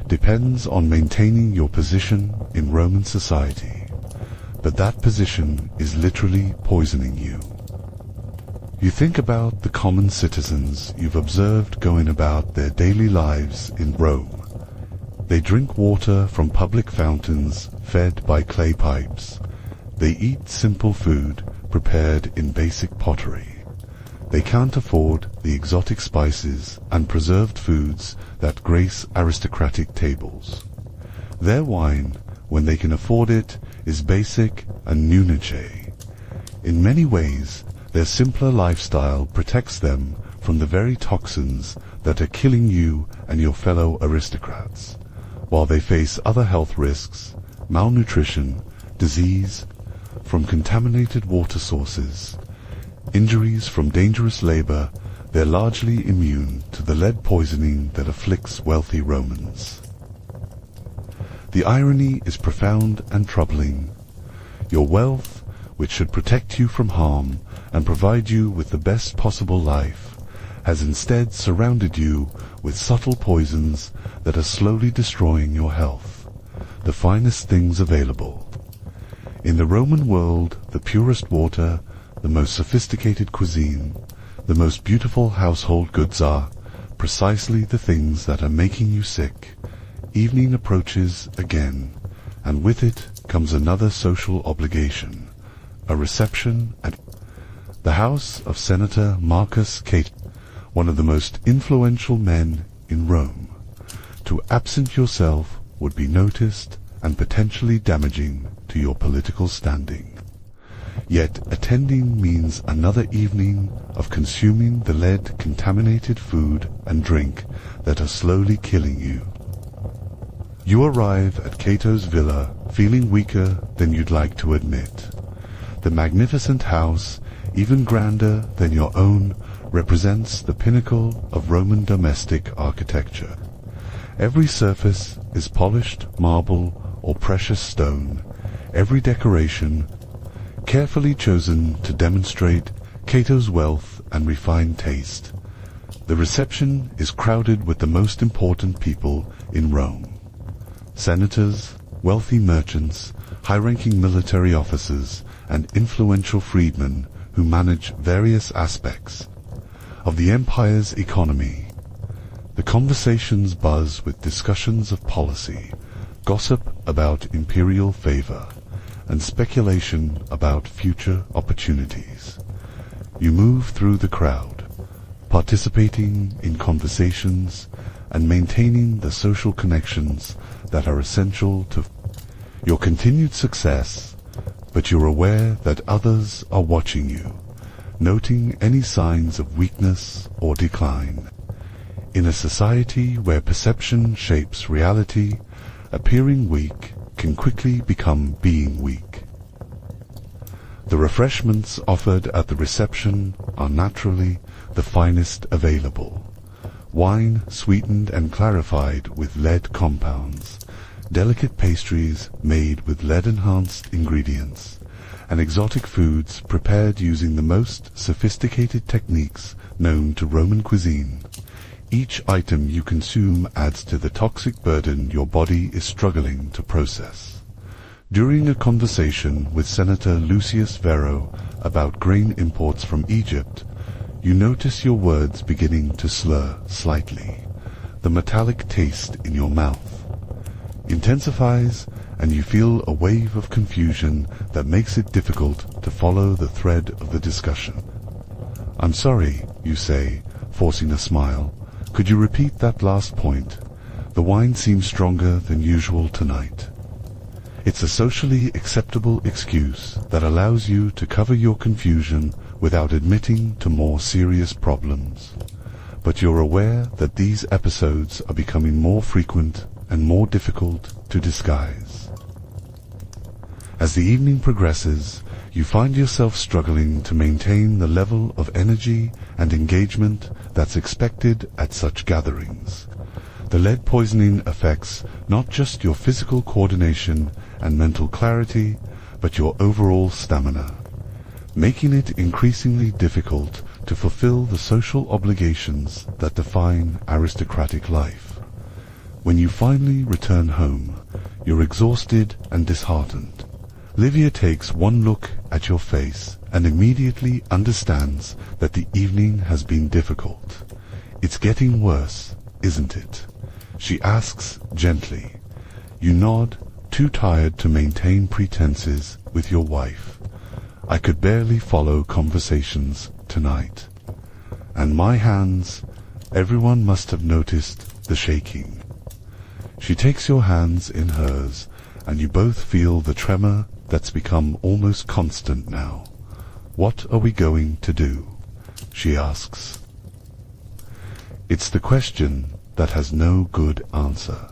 depends on maintaining your position in Roman society. But that position is literally poisoning you. You think about the common citizens you've observed going about their daily lives in Rome. They drink water from public fountains fed by clay pipes. They eat simple food prepared in basic pottery. They can't afford the exotic spices and preserved foods that grace aristocratic tables. Their wine, when they can afford it, is basic and nunice. In many ways, their simpler lifestyle protects them from the very toxins that are killing you and your fellow aristocrats, while they face other health risks, malnutrition, disease, from contaminated water sources, injuries from dangerous labor. They're largely immune to the lead poisoning that afflicts wealthy Romans. The irony is profound and troubling. Your wealth, which should protect you from harm and provide you with the best possible life, has instead surrounded you with subtle poisons that are slowly destroying your health, the finest things available. In the Roman world, the purest water, the most sophisticated cuisine, the most beautiful household goods are precisely the things that are making you sick. Evening approaches again, and with it comes another social obligation, a reception at the house of Senator Marcus Cato, one of the most influential men in Rome. To absent yourself would be noticed and potentially damaging to your political standing. Yet attending means another evening of consuming the lead-contaminated food and drink that are slowly killing you. You arrive at Cato's villa feeling weaker than you'd like to admit. The magnificent house, even grander than your own, represents the pinnacle of Roman domestic architecture. Every surface is polished marble or precious stone, every decoration carefully chosen to demonstrate Cato's wealth and refined taste. The reception is crowded with the most important people in Rome. Senators, wealthy merchants, high-ranking military officers, and influential freedmen who manage various aspects of the empire's economy. The conversations buzz with discussions of policy, gossip about imperial favor, and speculation about future opportunities. You move through the crowd, participating in conversations and maintaining the social connections that are essential to your continued success, but you're aware that others are watching you, noting any signs of weakness or decline. In a society where perception shapes reality, appearing weak can quickly become being weak. The refreshments offered at the reception are naturally the finest available. Wine sweetened and clarified with lead compounds, delicate pastries made with lead-enhanced ingredients, and exotic foods prepared using the most sophisticated techniques known to Roman cuisine. Each item you consume adds to the toxic burden your body is struggling to process. During a conversation with Senator Lucius Vero about grain imports from Egypt, you notice your words beginning to slur slightly. The metallic taste in your mouth intensifies, and you feel a wave of confusion that makes it difficult to follow the thread of the discussion. "I'm sorry," you say, forcing a smile. "Could you repeat that last point? The wine seems stronger than usual tonight." It's a socially acceptable excuse that allows you to cover your confusion without admitting to more serious problems. But you're aware that these episodes are becoming more frequent and more difficult to disguise. As the evening progresses, you find yourself struggling to maintain the level of energy and engagement that's expected at such gatherings. The lead poisoning affects not just your physical coordination and mental clarity, but your overall stamina, making it increasingly difficult to fulfill the social obligations that define aristocratic life. When you finally return home, you're exhausted and disheartened. Livia takes one look at your face and immediately understands that the evening has been difficult. "It's getting worse, isn't it?" she asks gently. You nod, too tired to maintain pretenses with your wife. "I could barely follow conversations tonight. And my hands, everyone must have noticed the shaking." She takes your hands in hers, and you both feel the tremor that's become almost constant now. "What are we going to do?" she asks. It's the question that has no good answer.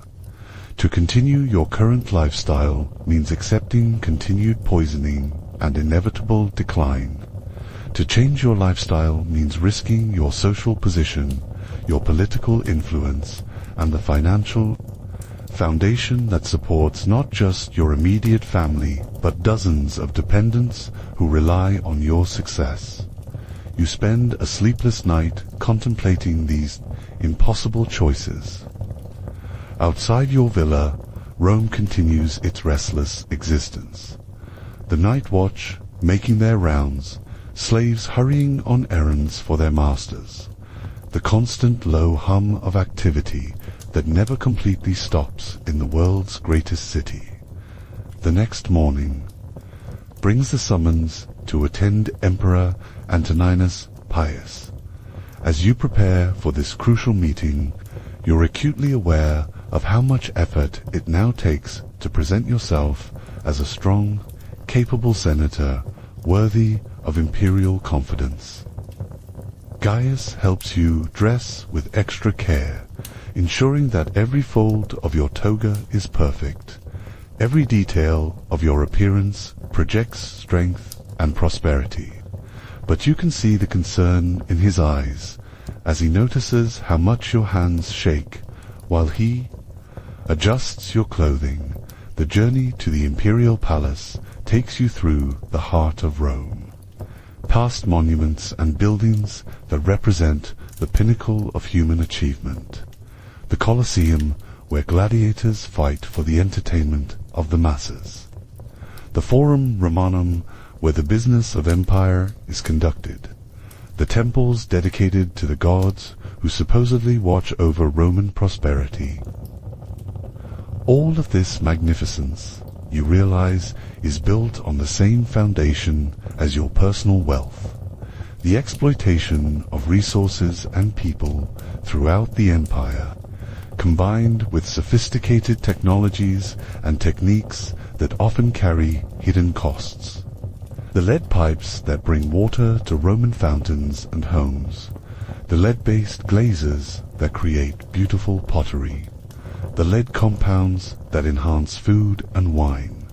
To continue your current lifestyle means accepting continued poisoning and inevitable decline. To change your lifestyle means risking your social position, your political influence, and the financial foundation that supports not just your immediate family, but dozens of dependents who rely on your success. You spend a sleepless night contemplating these impossible choices. Outside your villa, Rome continues its restless existence. The night watch making their rounds, slaves hurrying on errands for their masters. The constant low hum of activity that never completely stops in the world's greatest city. The next morning brings the summons to attend Emperor Antoninus Pius. As you prepare for this crucial meeting, you're acutely aware of how much effort it now takes to present yourself as a strong, capable senator worthy of imperial confidence. Gaius helps you dress with extra care, ensuring that every fold of your toga is perfect. Every detail of your appearance projects strength and prosperity. But you can see the concern in his eyes as he notices how much your hands shake while he adjusts your clothing. The journey to the imperial palace takes you through the heart of Rome, past monuments and buildings that represent the pinnacle of human achievement. The Colosseum, where gladiators fight for the entertainment of the masses. the Forum Romanum, where the business of empire is conducted, the temples dedicated to the gods who supposedly watch over Roman prosperity. All of this magnificence, you realize, is built on the same foundation as your personal wealth, the exploitation of resources and people throughout the empire, combined with sophisticated technologies and techniques that often carry hidden costs. The lead pipes that bring water to Roman fountains and homes, the lead-based glazes that create beautiful pottery, the lead compounds that enhance food and wine.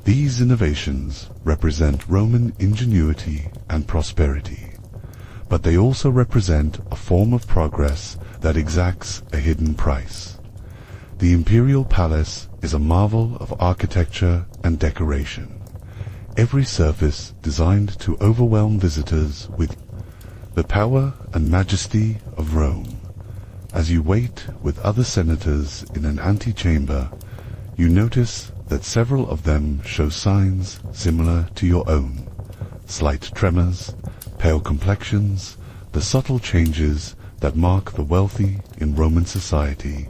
These innovations represent Roman ingenuity and prosperity, but they also represent a form of progress that exacts a hidden price. The imperial palace is a marvel of architecture and decoration, every surface designed to overwhelm visitors with the power and majesty of Rome. As you wait with other senators in an antechamber, you notice that several of them show signs similar to your own: slight tremors, pale complexions, the subtle changes that mark the wealthy in Roman society.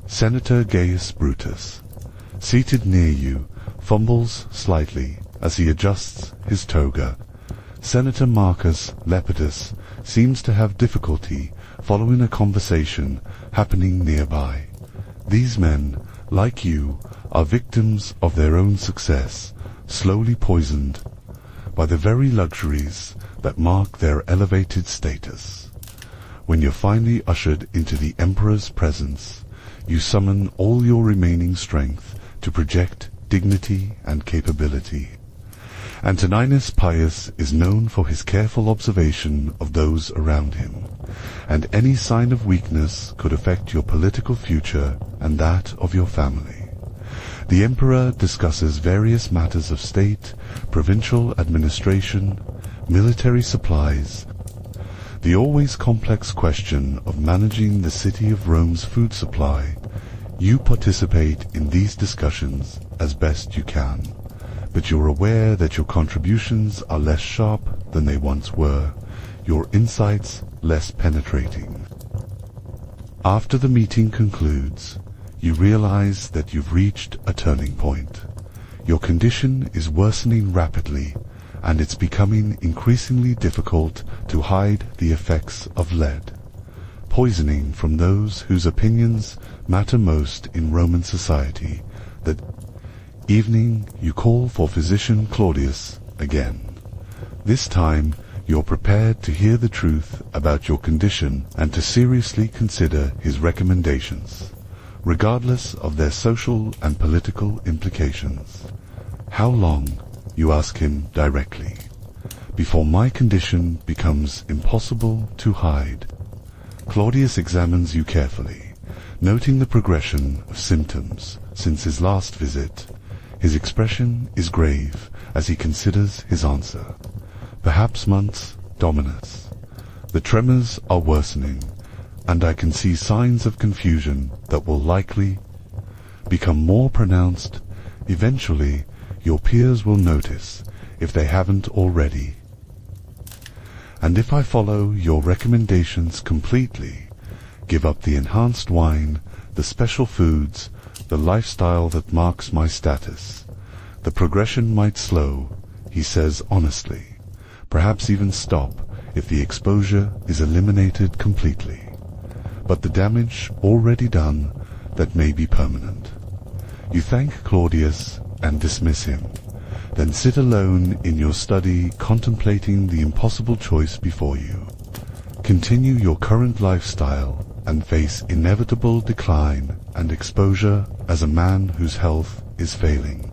Senator Gaius Brutus, seated near you, fumbles slightly as he adjusts his toga. Senator Marcus Lepidus seems to have difficulty following a conversation happening nearby. These men, like you, are victims of their own success, slowly poisoned by the very luxuries that mark their elevated status. When you're finally ushered into the emperor's presence, you summon all your remaining strength to project dignity and capability. Antoninus Pius is known for his careful observation of those around him, and any sign of weakness could affect your political future and that of your family. The emperor discusses various matters of state, provincial administration, military supplies, the always complex question of managing the city of Rome's food supply. You participate in these discussions as best you can, but you're aware that your contributions are less sharp than they once were, your insights less penetrating. After the meeting concludes, you realize that you've reached a turning point. Your condition is worsening rapidly, and it's becoming increasingly difficult to hide the effects of lead, poisoning from those whose opinions matter most in Roman society. That evening you call for physician Claudius again. This time you're prepared to hear the truth about your condition and to seriously consider his recommendations, regardless of their social and political implications. How long, you ask him directly, before my condition becomes impossible to hide? Claudius examines you carefully, noting the progression of symptoms since his last visit. His expression is grave as he considers his answer. Perhaps months, Dominus. The tremors are worsening, and I can see signs of confusion that will likely become more pronounced. Eventually, your peers will notice, if they haven't already. And if I follow your recommendations completely, give up the enhanced wine, the special foods, the lifestyle that marks my status, the progression might slow, he says honestly, perhaps even stop if the exposure is eliminated completely. But the damage already done, that may be permanent. You thank Claudius and dismiss him, then sit alone in your study contemplating the impossible choice before you. Continue your current lifestyle and face inevitable decline and exposure as a man whose health is failing,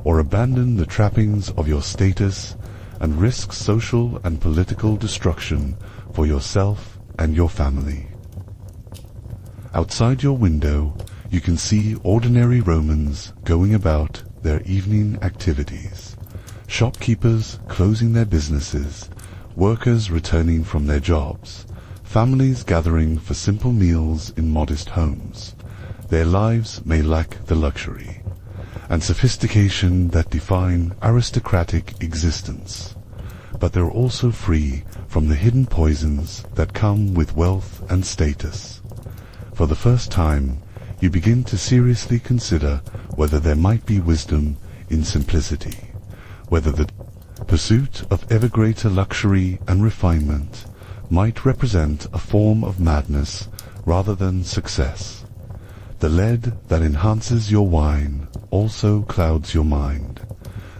or abandon the trappings of your status and risk social and political destruction for yourself and your family. Outside your window, you can see ordinary Romans going about their evening activities, shopkeepers closing their businesses, workers returning from their jobs, families gathering for simple meals in modest homes. Their lives may lack the luxury, and sophistication that define aristocratic existence. But they're also free from the hidden poisons that come with wealth and status. For the first time, you begin to seriously consider whether there might be wisdom in simplicity, whether the pursuit of ever greater luxury and refinement might represent a form of madness rather than success. The lead that enhances your wine also clouds your mind.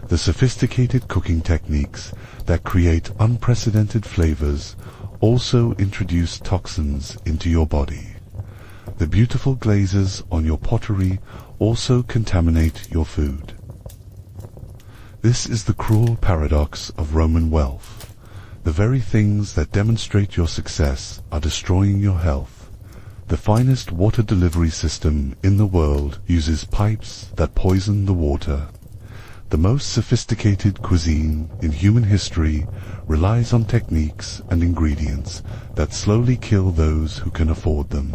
The sophisticated cooking techniques that create unprecedented flavors also introduce toxins into your body. The beautiful glazes on your pottery also contaminate your food. This is the cruel paradox of Roman wealth. The very things that demonstrate your success are destroying your health. The finest water delivery system in the world uses pipes that poison the water. The most sophisticated cuisine in human history relies on techniques and ingredients that slowly kill those who can afford them.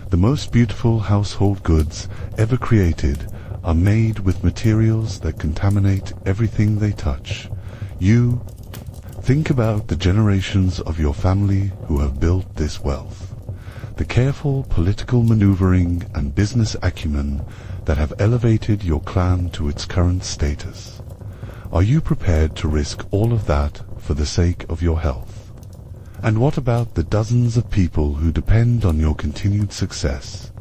The most beautiful household goods ever created are made with materials that contaminate everything they touch. You think about the generations of your family who have built this wealth, the careful political maneuvering and business acumen that have elevated your clan to its current status. Are you prepared to risk all of that for the sake of your health? And what about the dozens of people who depend on your continued success?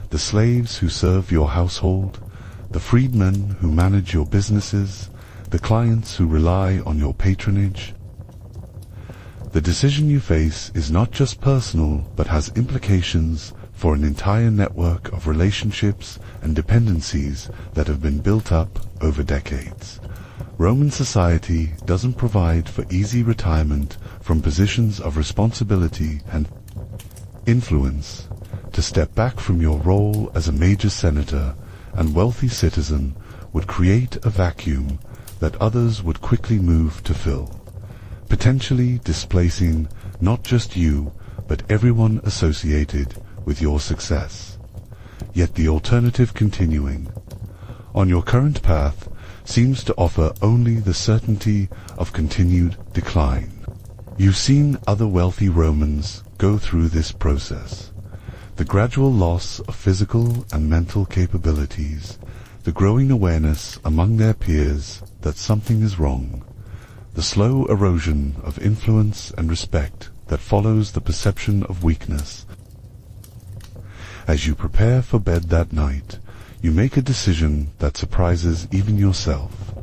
The slaves who serve your household, the freedmen who manage your businesses, the clients who rely on your patronage. The decision you face is not just personal, but has implications for an entire network of relationships and dependencies that have been built up over decades. Roman society doesn't provide for easy retirement from positions of responsibility and influence. To step back from your role as a major senator and wealthy citizen would create a vacuum that others would quickly move to fill, potentially displacing not just you, but everyone associated with your success. Yet the alternative continuing on your current path seems to offer only the certainty of continued decline. You've seen other wealthy Romans go through this process. The gradual loss of physical and mental capabilities, the growing awareness among their peers that something is wrong, the slow erosion of influence and respect that follows the perception of weakness. As you prepare for bed that night, you make a decision that surprises even yourself.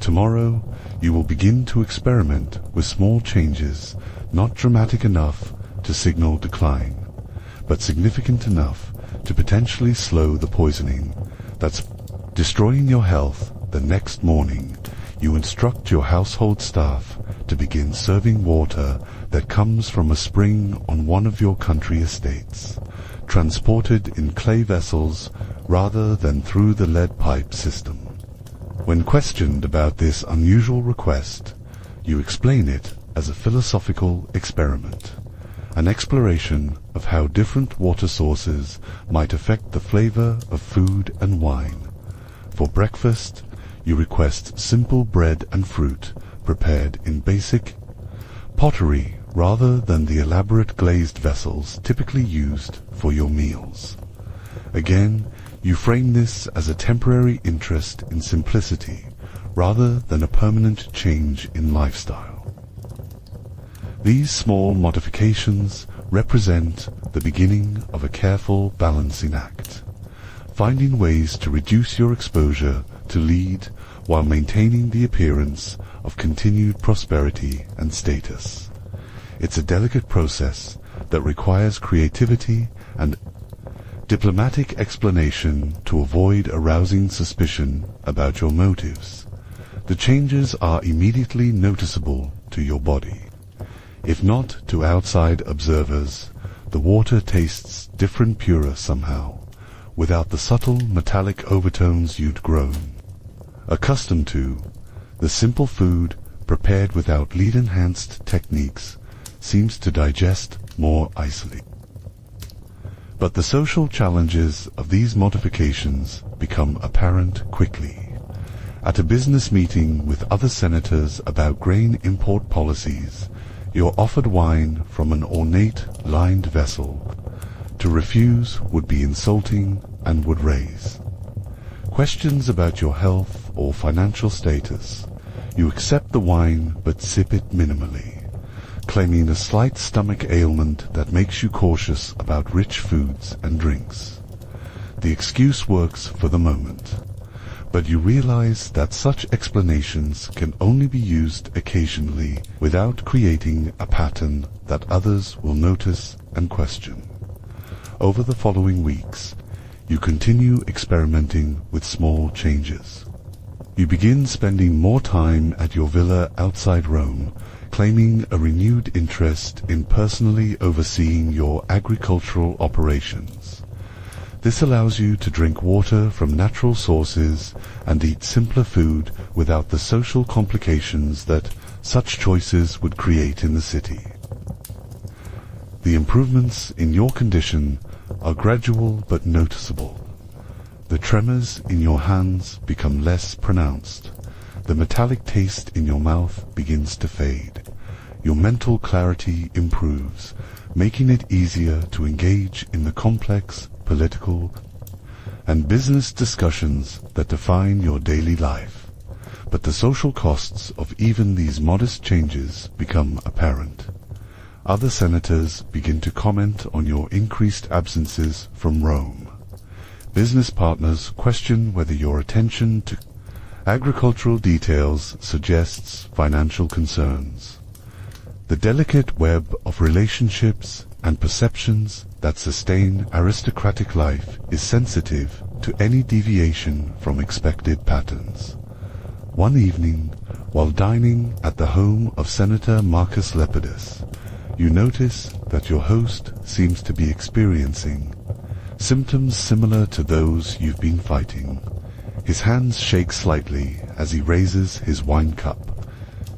Tomorrow, you will begin to experiment with small changes, not dramatic enough to signal decline, but significant enough to potentially slow the poisoning that's destroying your health. The next morning, you instruct your household staff to begin serving water that comes from a spring on one of your country estates, transported in clay vessels rather than through the lead pipe system. When questioned about this unusual request, you explain it as a philosophical experiment, an exploration of how different water sources might affect the flavor of food and wine. For breakfast, you request simple bread and fruit prepared in basic pottery rather than the elaborate glazed vessels typically used for your meals. Again, you frame this as a temporary interest in simplicity rather than a permanent change in lifestyle. These small modifications represent the beginning of a careful balancing act, finding ways to reduce your exposure to lead while maintaining the appearance of continued prosperity and status. It's a delicate process that requires creativity and diplomatic explanation to avoid arousing suspicion about your motives. The changes are immediately noticeable to your body. If not to outside observers, the water tastes different, purer somehow, without the subtle metallic overtones you'd grown accustomed to. The simple food, prepared without lead-enhanced techniques, seems to digest more easily. But the social challenges of these modifications become apparent quickly. At a business meeting with other senators about grain import policies, you're offered wine from an ornate, lined vessel. To refuse would be insulting and would raise questions about your health or financial status. You accept the wine but sip it minimally, claiming a slight stomach ailment that makes you cautious about rich foods and drinks. The excuse works for the moment, but you realize that such explanations can only be used occasionally without creating a pattern that others will notice and question. Over the following weeks, you continue experimenting with small changes. You begin spending more time at your villa outside Rome, claiming a renewed interest in personally overseeing your agricultural operations. This allows you to drink water from natural sources and eat simpler food without the social complications that such choices would create in the city. The improvements in your condition are gradual but noticeable. The tremors in your hands become less pronounced. The metallic taste in your mouth begins to fade. Your mental clarity improves, making it easier to engage in the complex political and business discussions that define your daily life. But the social costs of even these modest changes become apparent. Other senators begin to comment on your increased absences from Rome. Business partners question whether your attention to agricultural details suggests financial concerns. The delicate web of relationships and perceptions that sustain aristocratic life is sensitive to any deviation from expected patterns. One evening, while dining at the home of Senator Marcus Lepidus, you notice that your host seems to be experiencing symptoms similar to those you've been fighting. His hands shake slightly as he raises his wine cup,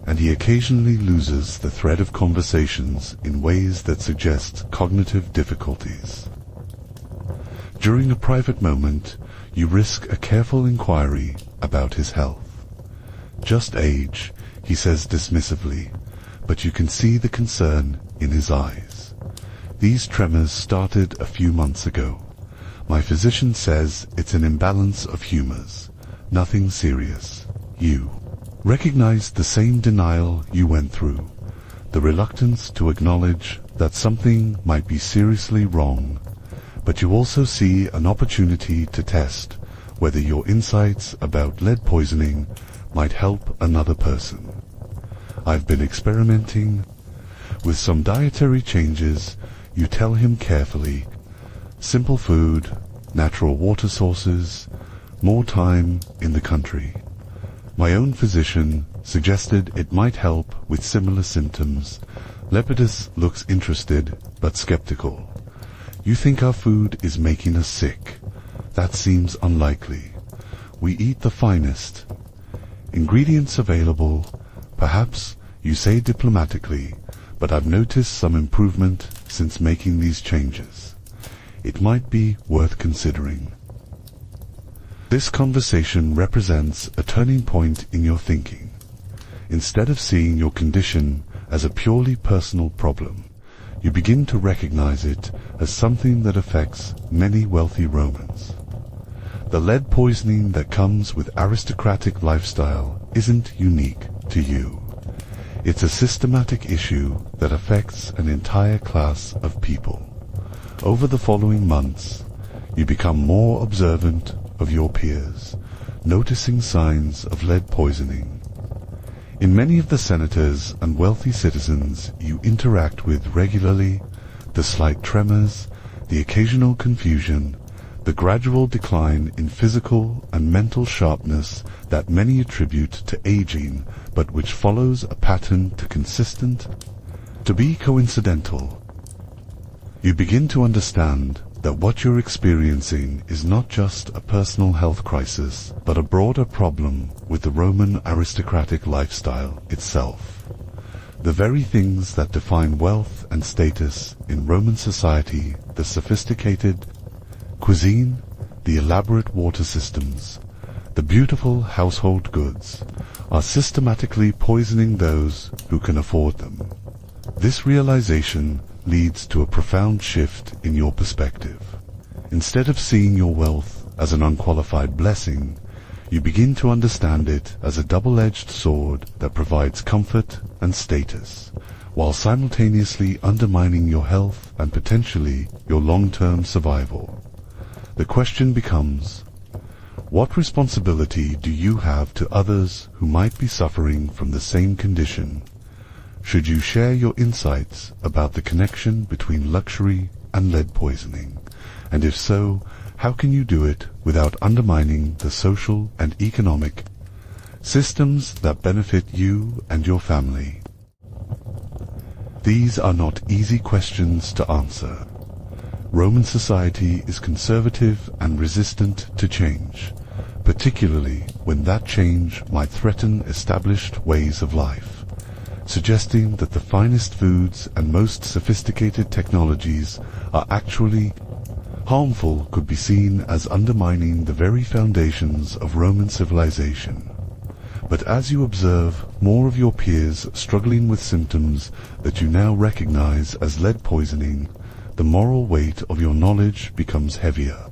and he occasionally loses the thread of conversations in ways that suggest cognitive difficulties. During a private moment, you risk a careful inquiry about his health. "Just age," he says dismissively, but you can see the concern in his eyes. "These tremors started a few months ago. My physician says it's an imbalance of humors. Nothing serious." You recognize the same denial you went through, the reluctance to acknowledge that something might be seriously wrong, but you also see an opportunity to test whether your insights about lead poisoning might help another person. "I've been experimenting with some dietary changes," you tell him carefully. "Simple food, natural water sources, more time in the country. My own physician suggested it might help with similar symptoms." Lepidus looks interested but skeptical. "You think our food is making us sick? That seems unlikely. We eat the finest ingredients available. Perhaps, you say diplomatically, but I've noticed some improvement since making these changes. It might be worth considering." This conversation represents a turning point in your thinking. Instead of seeing your condition as a purely personal problem, you begin to recognize it as something that affects many wealthy Romans. The lead poisoning that comes with aristocratic lifestyle isn't unique to you. It's a systematic issue that affects an entire class of people. Over the following months, you become more observant of your peers, noticing signs of lead poisoning. In many of the senators and wealthy citizens you interact with regularly, the slight tremors, the occasional confusion, the gradual decline in physical and mental sharpness that many attribute to aging, but which follows a pattern to be coincidental. You begin to understand that what you're experiencing is not just a personal health crisis, but a broader problem with the Roman aristocratic lifestyle itself. The very things that define wealth and status in Roman society, the sophisticated cuisine, the elaborate water systems, the beautiful household goods, are systematically poisoning those who can afford them. This realization leads to a profound shift in your perspective. Instead of seeing your wealth as an unqualified blessing, you begin to understand it as a double-edged sword that provides comfort and status, while simultaneously undermining your health and potentially your long-term survival. The question becomes, what responsibility do you have to others who might be suffering from the same condition? Should you share your insights about the connection between luxury and lead poisoning? And if so, how can you do it without undermining the social and economic systems that benefit you and your family? These are not easy questions to answer. Roman society is conservative and resistant to change, particularly when that change might threaten established ways of life, suggesting that the finest foods and most sophisticated technologies are actually harmful could be seen as undermining the very foundations of Roman civilization. But as you observe more of your peers struggling with symptoms that you now recognize as lead poisoning, the moral weight of your knowledge becomes heavier.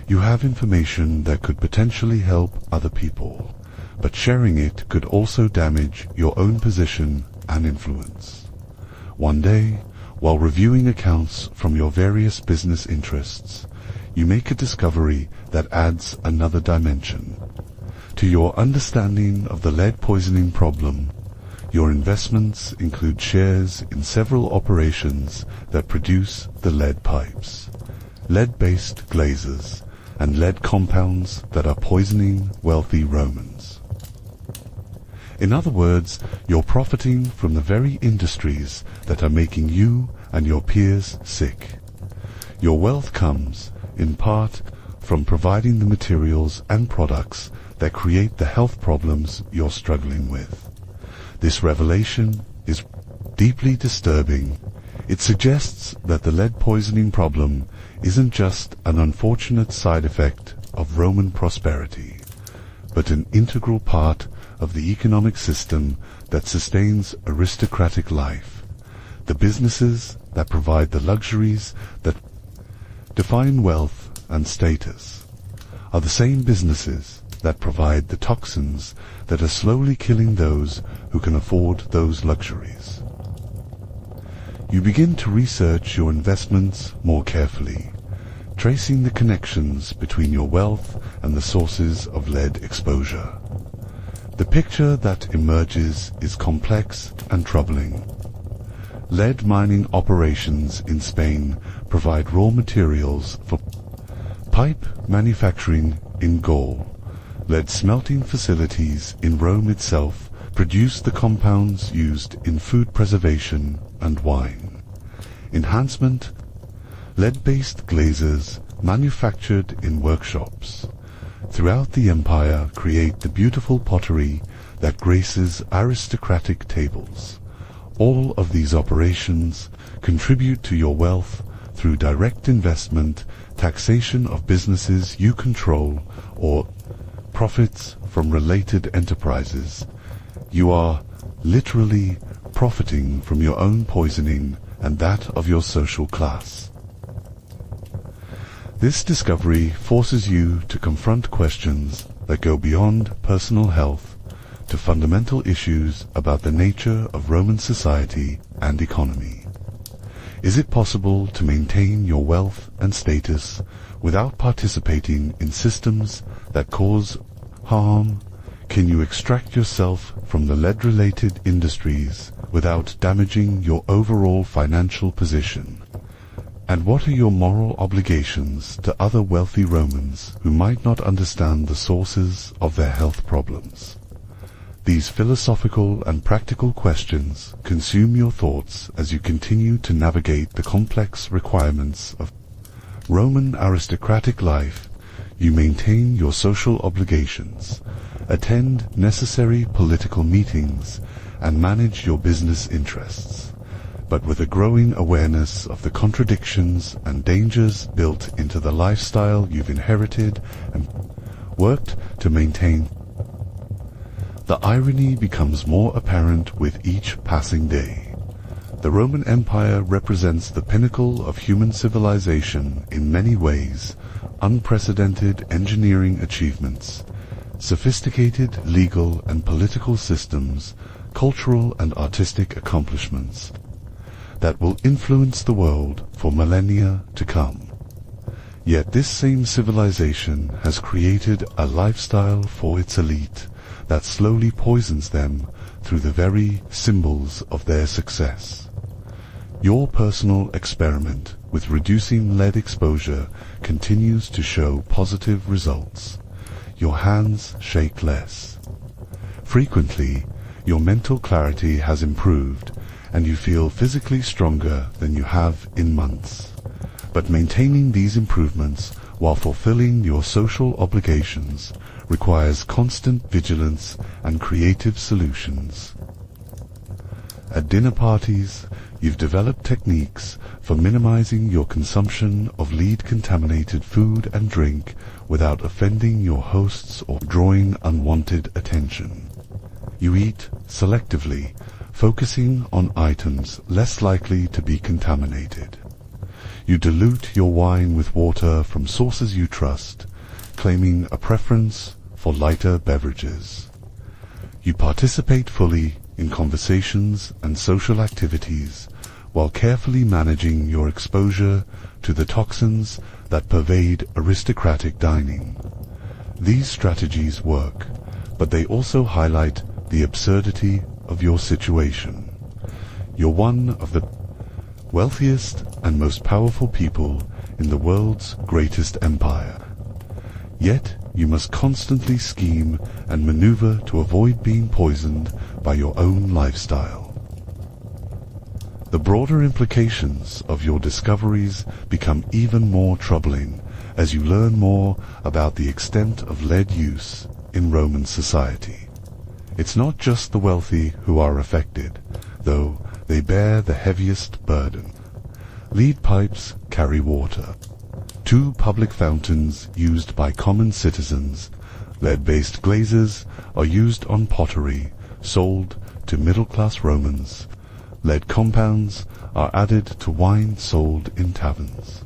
You have information that could potentially help other people, but sharing it could also damage your own position and influence. One day, while reviewing accounts from your various business interests, you make a discovery that adds another dimension to your understanding of the lead poisoning problem. Your investments include shares in several operations that produce the lead pipes, lead-based glazes, and lead compounds that are poisoning wealthy Romans. In other words, you're profiting from the very industries that are making you and your peers sick. Your wealth comes, in part, from providing the materials and products that create the health problems you're struggling with. This revelation is deeply disturbing. It suggests that the lead poisoning problem isn't just an unfortunate side effect of Roman prosperity, but an integral part of the economic system that sustains aristocratic life. The businesses that provide the luxuries that define wealth and status are the same businesses that provide the toxins that are slowly killing those who can afford those luxuries. You begin to research your investments more carefully, tracing the connections between your wealth and the sources of lead exposure. The picture that emerges is complex and troubling. Lead mining operations in Spain provide raw materials for pipe manufacturing in Gaul. Lead smelting facilities in Rome itself produce the compounds used in food preservation and wine. Enhancement, lead-based glazes manufactured in workshops throughout the empire create the beautiful pottery that graces aristocratic tables. All of these operations contribute to your wealth through direct investment, taxation of businesses you control, or profits from related enterprises. You are literally profiting from your own poisoning and that of your social class. This discovery forces you to confront questions that go beyond personal health to fundamental issues about the nature of Roman society and economy. Is it possible to maintain your wealth and status without participating in systems that cause harm? Can you extract yourself from the lead-related industries without damaging your overall financial position? And what are your moral obligations to other wealthy Romans who might not understand the sources of their health problems? These philosophical and practical questions consume your thoughts as you continue to navigate the complex requirements of Roman aristocratic life. You maintain your social obligations, attend necessary political meetings, and manage your business interests. but with a growing awareness of the contradictions and dangers built into the lifestyle you've inherited and worked to maintain. The irony becomes more apparent with each passing day. The Roman Empire represents the pinnacle of human civilization in many ways: unprecedented engineering achievements, sophisticated legal and political systems, cultural and artistic accomplishments that will influence the world for millennia to come. Yet this same civilization has created a lifestyle for its elite that slowly poisons them through the very symbols of their success. Your personal experiment with reducing lead exposure continues to show positive results. Your hands shake less. Frequently, your mental clarity has improved, and you feel physically stronger than you have in months. But maintaining these improvements while fulfilling your social obligations requires constant vigilance and creative solutions. At dinner parties, you've developed techniques for minimizing your consumption of lead-contaminated food and drink without offending your hosts or drawing unwanted attention. You eat selectively, focusing on items less likely to be contaminated. You dilute your wine with water from sources you trust, claiming a preference for lighter beverages. You participate fully in conversations and social activities while carefully managing your exposure to the toxins that pervade aristocratic dining. These strategies work, but they also highlight the absurdity of your situation. You're one of the wealthiest and most powerful people in the world's greatest empire. Yet you must constantly scheme and maneuver to avoid being poisoned by your own lifestyle. The broader implications of your discoveries become even more troubling as you learn more about the extent of lead use in Roman society. It's not just the wealthy who are affected, though they bear the heaviest burden. Lead pipes carry water. 2 public fountains used by common citizens, lead-based glazes, are used on pottery sold to middle-class Romans. Lead compounds are added to wine sold in taverns.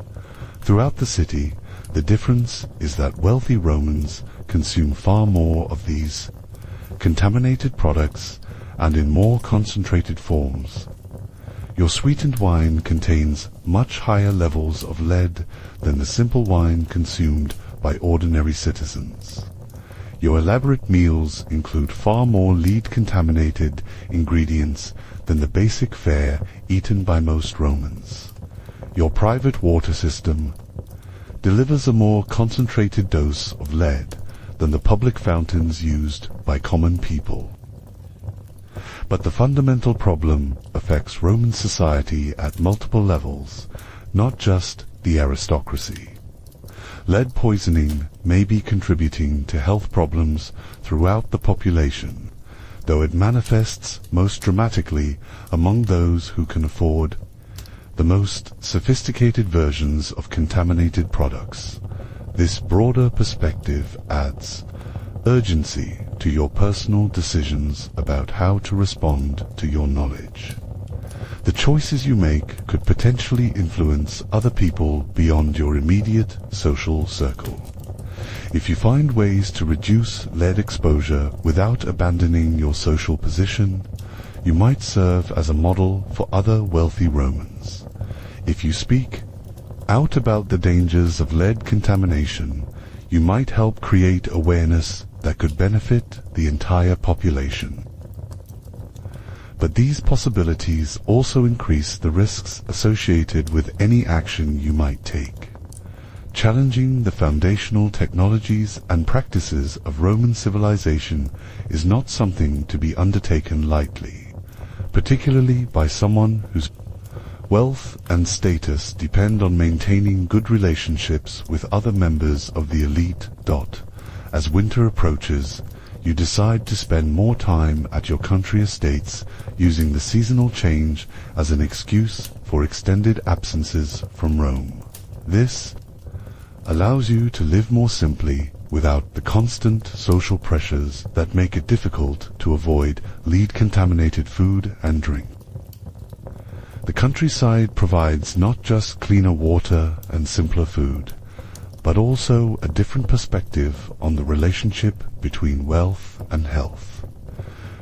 Throughout the city, the difference is that wealthy Romans consume far more of these contaminated products and in more concentrated forms. Your sweetened wine contains much higher levels of lead than the simple wine consumed by ordinary citizens. Your elaborate meals include far more lead-contaminated ingredients than the basic fare eaten by most Romans. Your private water system delivers a more concentrated dose of lead than the public fountains used by common people. But the fundamental problem affects Roman society at multiple levels, not just the aristocracy. Lead poisoning may be contributing to health problems throughout the population, though it manifests most dramatically among those who can afford the most sophisticated versions of contaminated products. This broader perspective adds urgency to your personal decisions about how to respond to your knowledge. The choices you make could potentially influence other people beyond your immediate social circle. If you find ways to reduce lead exposure without abandoning your social position, you might serve as a model for other wealthy Romans. If you speak out about the dangers of lead contamination, you might help create awareness that could benefit the entire population. But these possibilities also increase the risks associated with any action you might take. Challenging the foundational technologies and practices of Roman civilization is not something to be undertaken lightly, particularly by someone whose wealth and status depend on maintaining good relationships with other members of the elite. As winter approaches, you decide to spend more time at your country estates, using the seasonal change as an excuse for extended absences from Rome. This allows you to live more simply without the constant social pressures that make it difficult to avoid lead-contaminated food and drink. The countryside provides not just cleaner water and simpler food, but also a different perspective on the relationship between wealth and health.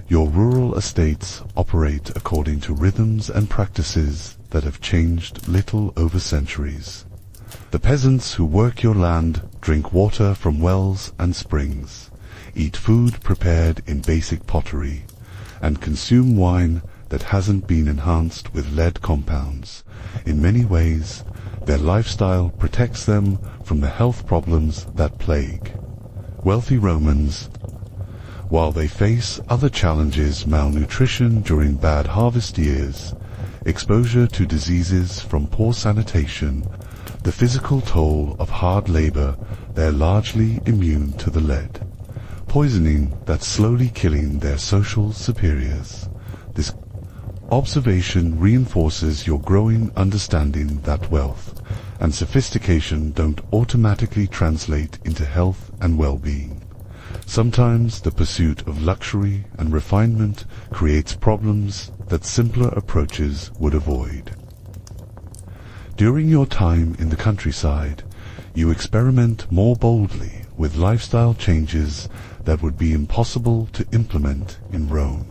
Your rural estates operate according to rhythms and practices that have changed little over centuries. The peasants who work your land drink water from wells and springs, eat food prepared in basic pottery, and consume wine that hasn't been enhanced with lead compounds. In many ways, their lifestyle protects them from the health problems that plague wealthy Romans. While they face other challenges, malnutrition during bad harvest years, exposure to diseases from poor sanitation, the physical toll of hard labor, they're largely immune to the lead poisoning that's slowly killing their social superiors. This observation reinforces your growing understanding that wealth and sophistication don't automatically translate into health and well-being. Sometimes the pursuit of luxury and refinement creates problems that simpler approaches would avoid. During your time in the countryside, you experiment more boldly with lifestyle changes that would be impossible to implement in Rome.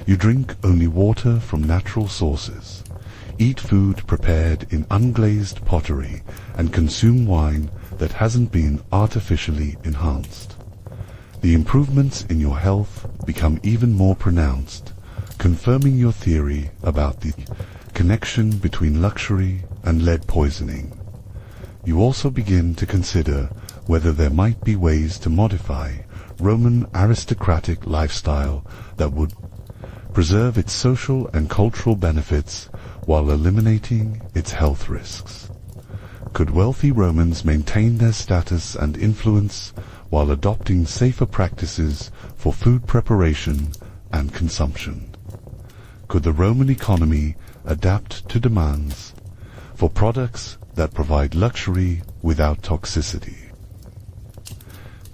You drink only water from natural sources, eat food prepared in unglazed pottery, and consume wine that hasn't been artificially enhanced. The improvements in your health become even more pronounced, confirming your theory about the connection between luxury and lead poisoning. You also begin to consider whether there might be ways to modify Roman aristocratic lifestyle that would preserve its social and cultural benefits while eliminating its health risks. Could wealthy Romans maintain their status and influence while adopting safer practices for food preparation and consumption? Could the Roman economy adapt to demands for products that provide luxury without toxicity?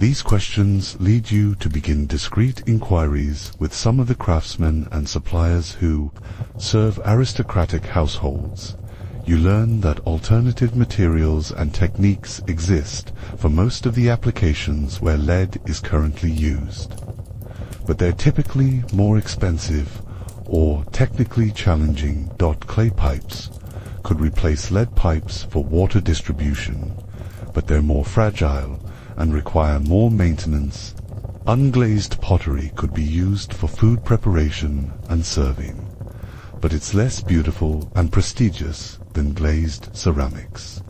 These questions lead you to begin discreet inquiries with some of the craftsmen and suppliers who serve aristocratic households. You learn that alternative materials and techniques exist for most of the applications where lead is currently used, but they're typically more expensive or technically challenging. Clay pipes could replace lead pipes for water distribution, but they're more fragile and require more maintenance. Unglazed pottery could be used for food preparation and serving, but it's less beautiful and prestigious than glazed ceramics.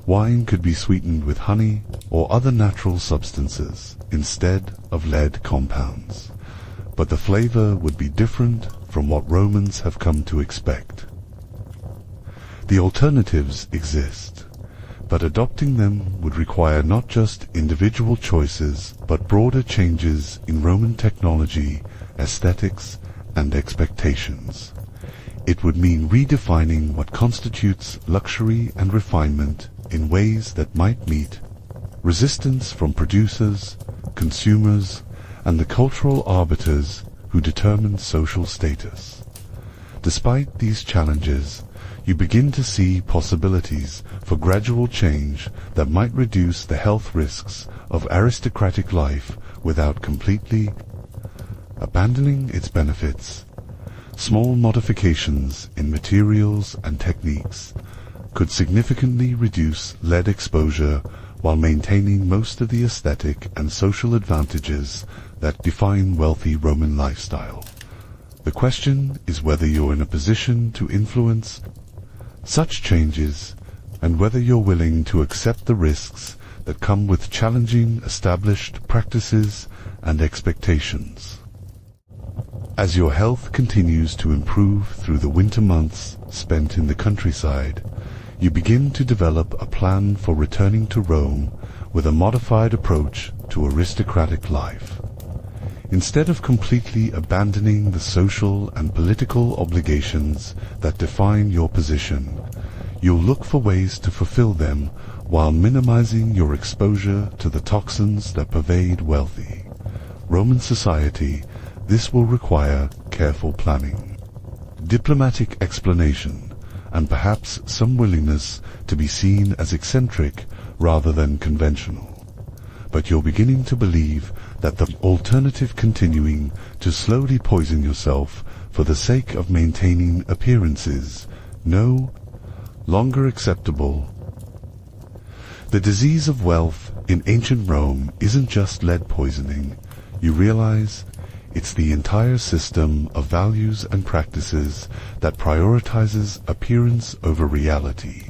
Wine could be sweetened with honey or other natural substances instead of lead compounds, but the flavor would be different from what Romans have come to expect. The alternatives exist, but adopting them would require not just individual choices, but broader changes in Roman technology, aesthetics, and expectations. It would mean redefining what constitutes luxury and refinement in ways that might meet resistance from producers, consumers, and the cultural arbiters who determine social status. Despite these challenges, you begin to see possibilities for gradual change that might reduce the health risks of aristocratic life without completely abandoning its benefits. Small modifications in materials and techniques could significantly reduce lead exposure while maintaining most of the aesthetic and social advantages that define wealthy Roman lifestyle. The question is whether you're in a position to influence such changes, and whether you're willing to accept the risks that come with challenging established practices and expectations. As your health continues to improve through the winter months spent in the countryside, you begin to develop a plan for returning to Rome with a modified approach to aristocratic life. Instead of completely abandoning the social and political obligations that define your position, you'll look for ways to fulfill them while minimizing your exposure to the toxins that pervade wealthy Roman society. This will require careful planning, diplomatic explanation, and perhaps some willingness to be seen as eccentric rather than conventional. But you're beginning to believe that the alternative, continuing to slowly poison yourself for the sake of maintaining appearances, no longer acceptable. The disease of wealth in ancient Rome isn't just lead poisoning. You realize it's the entire system of values and practices that prioritizes appearance over reality,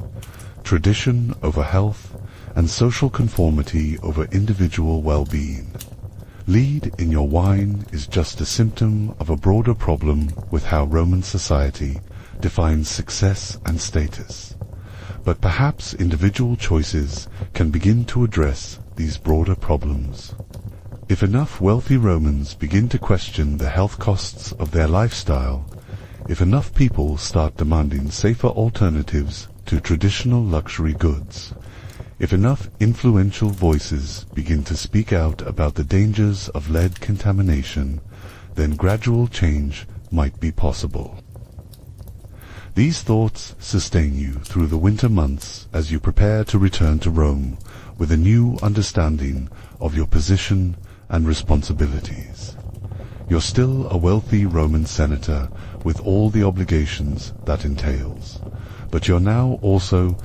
tradition over health, and social conformity over individual well-being. Lead in your wine is just a symptom of a broader problem with how Roman society defines success and status. But perhaps individual choices can begin to address these broader problems. If enough wealthy Romans begin to question the health costs of their lifestyle, if enough people start demanding safer alternatives to traditional luxury goods, if enough influential voices begin to speak out about the dangers of lead contamination, then gradual change might be possible. These thoughts sustain you through the winter months as you prepare to return to Rome with a new understanding of your position and responsibilities. You're still a wealthy Roman senator with all the obligations that entails, but you're now also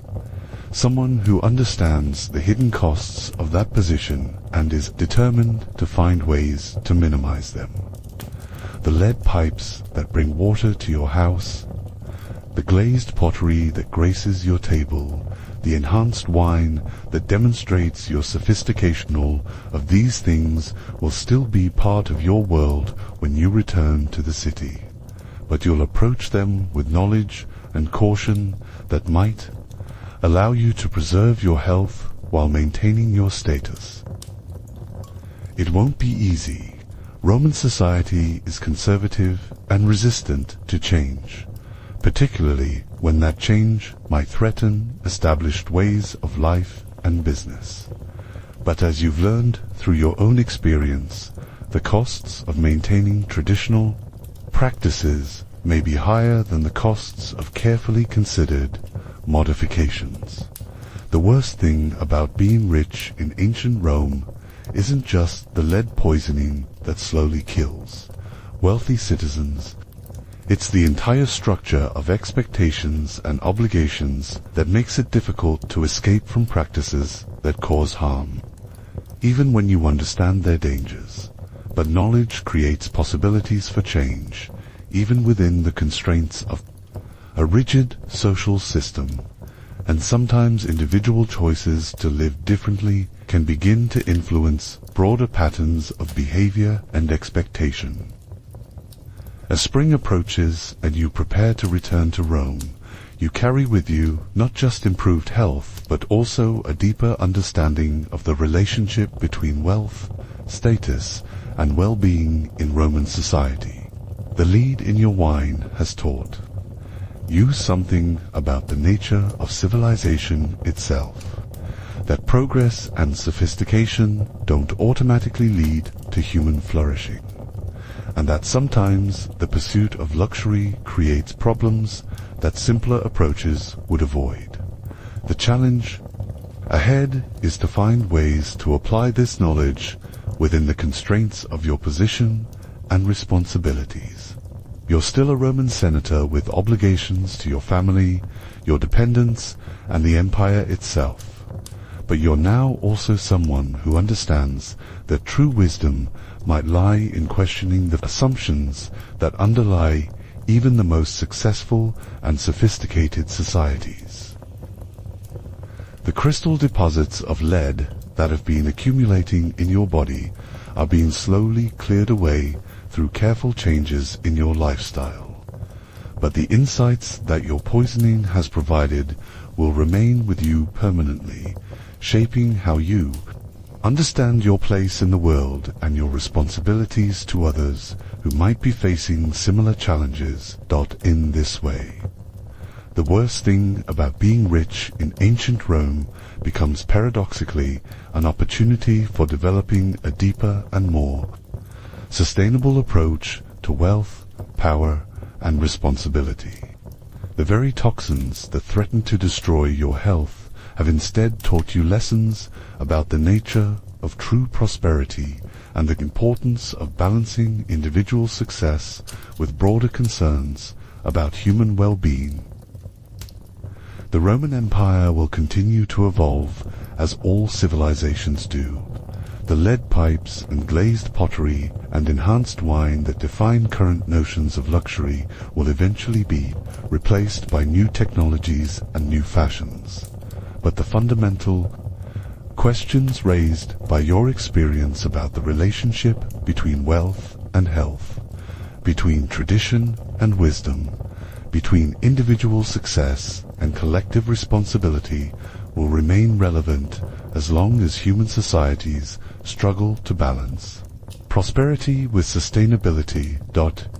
someone who understands the hidden costs of that position and is determined to find ways to minimize them. The lead pipes that bring water to your house, the glazed pottery that graces your table, the enhanced wine that demonstrates your sophistication, all of these things will still be part of your world when you return to the city. But you'll approach them with knowledge and caution that might allow you to preserve your health while maintaining your status. It won't be easy. Roman society is conservative and resistant to change, particularly when that change might threaten established ways of life and business. But as you've learned through your own experience, the costs of maintaining traditional practices may be higher than the costs of carefully considered modifications. The worst thing about being rich in ancient Rome isn't just the lead poisoning that slowly kills wealthy citizens. It's the entire structure of expectations and obligations that makes it difficult to escape from practices that cause harm, even when you understand their dangers. But knowledge creates possibilities for change, even within the constraints of a rigid social system, and sometimes individual choices to live differently can begin to influence broader patterns of behavior and expectation. As spring approaches and you prepare to return to Rome, you carry with you not just improved health, but also a deeper understanding of the relationship between wealth, status, and well-being in Roman society. The lead in your wine has taught you something about the nature of civilization itself, that progress and sophistication don't automatically lead to human flourishing, and that sometimes the pursuit of luxury creates problems that simpler approaches would avoid. The challenge ahead is to find ways to apply this knowledge within the constraints of your position and responsibilities. You're still a Roman senator with obligations to your family, your dependents, and the empire itself. But you're now also someone who understands that true wisdom might lie in questioning the assumptions that underlie even the most successful and sophisticated societies. The crystal deposits of lead that have been accumulating in your body are being slowly cleared away through careful changes in your lifestyle. But the insights that your poisoning has provided will remain with you permanently, shaping how you Understand your place in the world and your responsibilities to others who might be facing similar challenges. In this way, the worst thing about being rich in ancient Rome becomes paradoxically an opportunity for developing a deeper and more sustainable approach to wealth, power, and responsibility. The very toxins that threaten to destroy your health have instead taught you lessons about the nature of true prosperity and the importance of balancing individual success with broader concerns about human well-being. The Roman Empire will continue to evolve as all civilizations do. The lead pipes and glazed pottery and enhanced wine that define current notions of luxury will eventually be replaced by new technologies and new fashions. But the fundamental questions raised by your experience about the relationship between wealth and health, between tradition and wisdom, between individual success and collective responsibility will remain relevant as long as human societies struggle to balance prosperity with sustainability.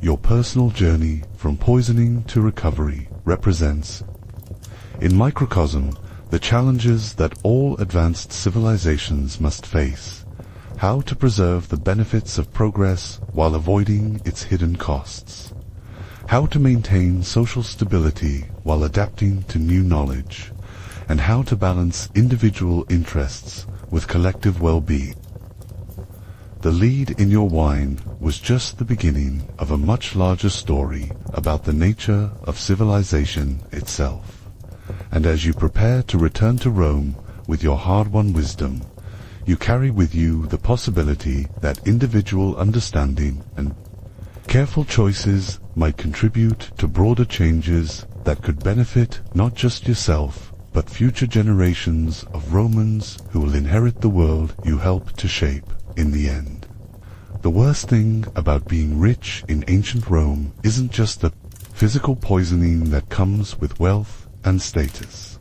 Your personal journey from poisoning to recovery represents, in microcosm, the challenges that all advanced civilizations must face: how to preserve the benefits of progress while avoiding its hidden costs, how to maintain social stability while adapting to new knowledge, and how to balance individual interests with collective well-being. The lead in your wine was just the beginning of a much larger story about the nature of civilization itself. And as you prepare to return to Rome with your hard-won wisdom, you carry with you the possibility that individual understanding and careful choices might contribute to broader changes that could benefit not just yourself, but future generations of Romans who will inherit the world you help to shape in the end. The worst thing about being rich in ancient Rome isn't just the physical poisoning that comes with wealth and status.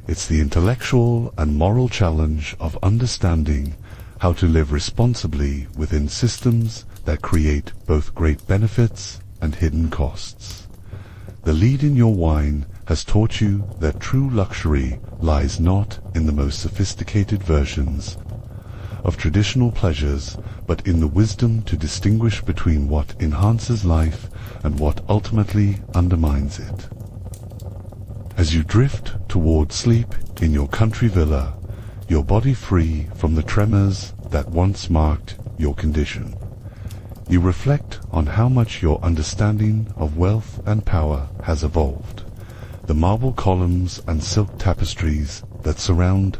It's the intellectual and moral challenge of understanding how to live responsibly within systems that create both great benefits and hidden costs. The lead in your wine has taught you that true luxury lies not in the most sophisticated versions of traditional pleasures, but in the wisdom to distinguish between what enhances life and what ultimately undermines it. As you drift toward sleep in your country villa, your body free from the tremors that once marked your condition, you reflect on how much your understanding of wealth and power has evolved. The marble columns and silk tapestries that surround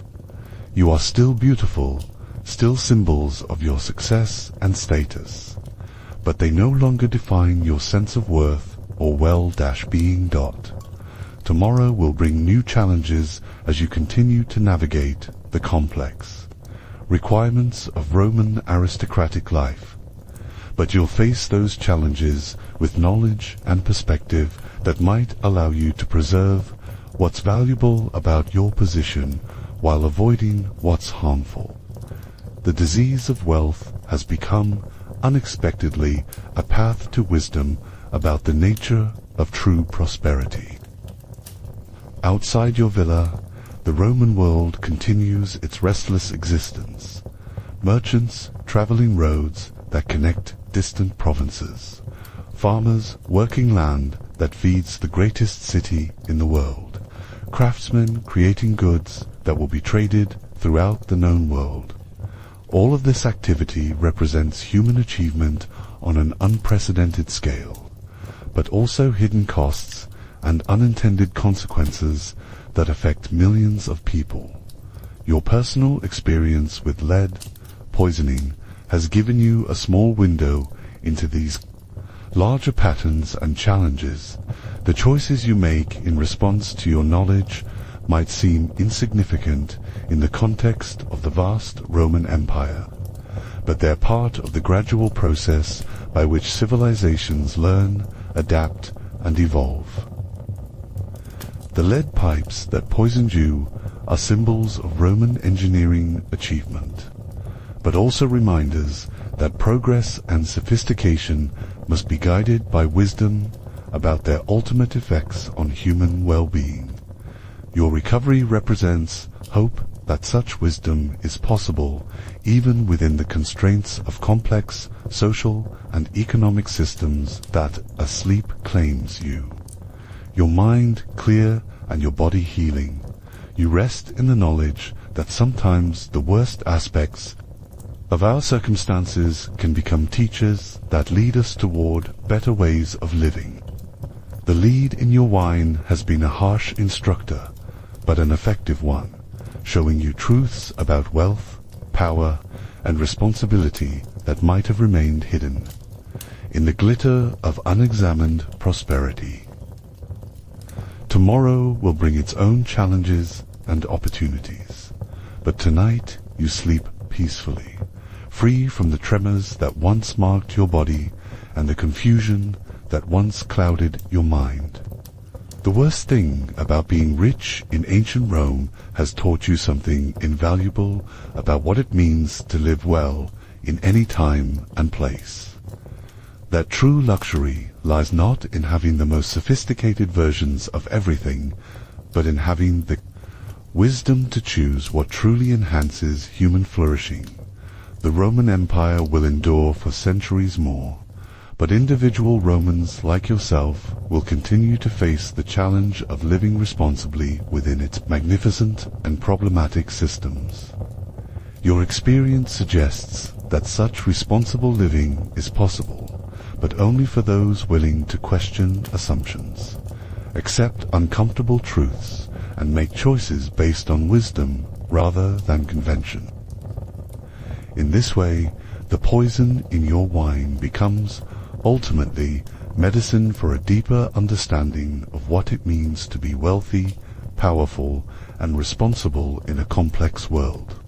you are still beautiful, still symbols of your success and status, but they no longer define your sense of worth or well-being. Tomorrow will bring new challenges as you continue to navigate the complex requirements of Roman aristocratic life. But you'll face those challenges with knowledge and perspective that might allow you to preserve what's valuable about your position while avoiding what's harmful. The disease of wealth has become, unexpectedly, a path to wisdom about the nature of true prosperity. Outside your villa, the Roman world continues its restless existence. Merchants traveling roads that connect distant provinces. Farmers working land that feeds the greatest city in the world. Craftsmen creating goods that will be traded throughout the known world. All of this activity represents human achievement on an unprecedented scale, but also hidden costs and unintended consequences that affect millions of people. Your personal experience with lead poisoning has given you a small window into these larger patterns and challenges. The choices you make in response to your knowledge might seem insignificant in the context of the vast Roman Empire, but they're part of the gradual process by which civilizations learn, adapt, and evolve. The lead pipes that poisoned you are symbols of Roman engineering achievement. but also reminders that progress and sophistication must be guided by wisdom about their ultimate effects on human well-being. Your recovery represents hope that such wisdom is possible even within the constraints of complex social and economic systems that a sleep claims you. Your mind clear and your body healing. You rest in the knowledge that sometimes the worst aspects of our circumstances can become teachers that lead us toward better ways of living. The lead in your wine has been a harsh instructor, but an effective one, showing you truths about wealth, power, and responsibility that might have remained hidden in the glitter of unexamined prosperity. Tomorrow will bring its own challenges and opportunities, but tonight you sleep peacefully, free from the tremors that once marked your body and the confusion that once clouded your mind. The worst thing about being rich in ancient Rome has taught you something invaluable about what it means to live well in any time and place. That true luxury lies not in having the most sophisticated versions of everything, but in having the wisdom to choose what truly enhances human flourishing. The Roman Empire will endure for centuries more, but individual Romans like yourself will continue to face the challenge of living responsibly within its magnificent and problematic systems. Your experience suggests that such responsible living is possible, but only for those willing to question assumptions, accept uncomfortable truths, and make choices based on wisdom rather than convention. In this way, the poison in your wine becomes ultimately medicine for a deeper understanding of what it means to be wealthy, powerful, and responsible in a complex world.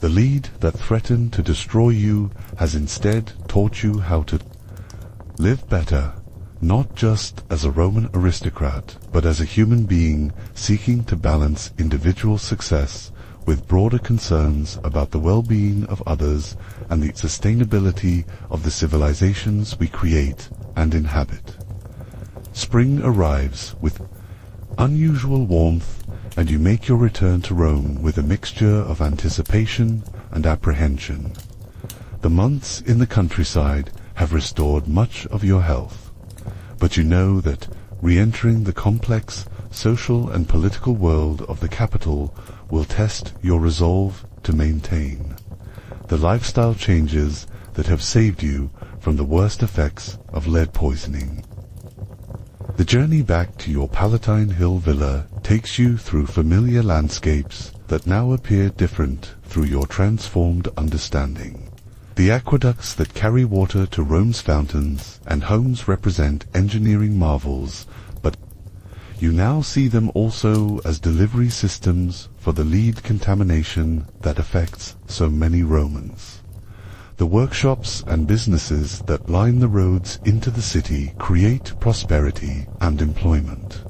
The lead that threatened to destroy you has instead taught you how to live better, not just as a Roman aristocrat, but as a human being seeking to balance individual success with broader concerns about the well-being of others and the sustainability of the civilizations we create and inhabit. Spring arrives with unusual warmth, and you make your return to Rome with a mixture of anticipation and apprehension. The months in the countryside have restored much of your health, but you know that re-entering the complex social and political world of the capital will test your resolve to maintain the lifestyle changes that have saved you from the worst effects of lead poisoning. The journey back to your Palatine Hill villa takes you through familiar landscapes that now appear different through your transformed understanding. The aqueducts that carry water to Rome's fountains and homes represent engineering marvels, but you now see them also as delivery systems for the lead contamination that affects so many Romans. The workshops and businesses that line the roads into the city create prosperity and employment,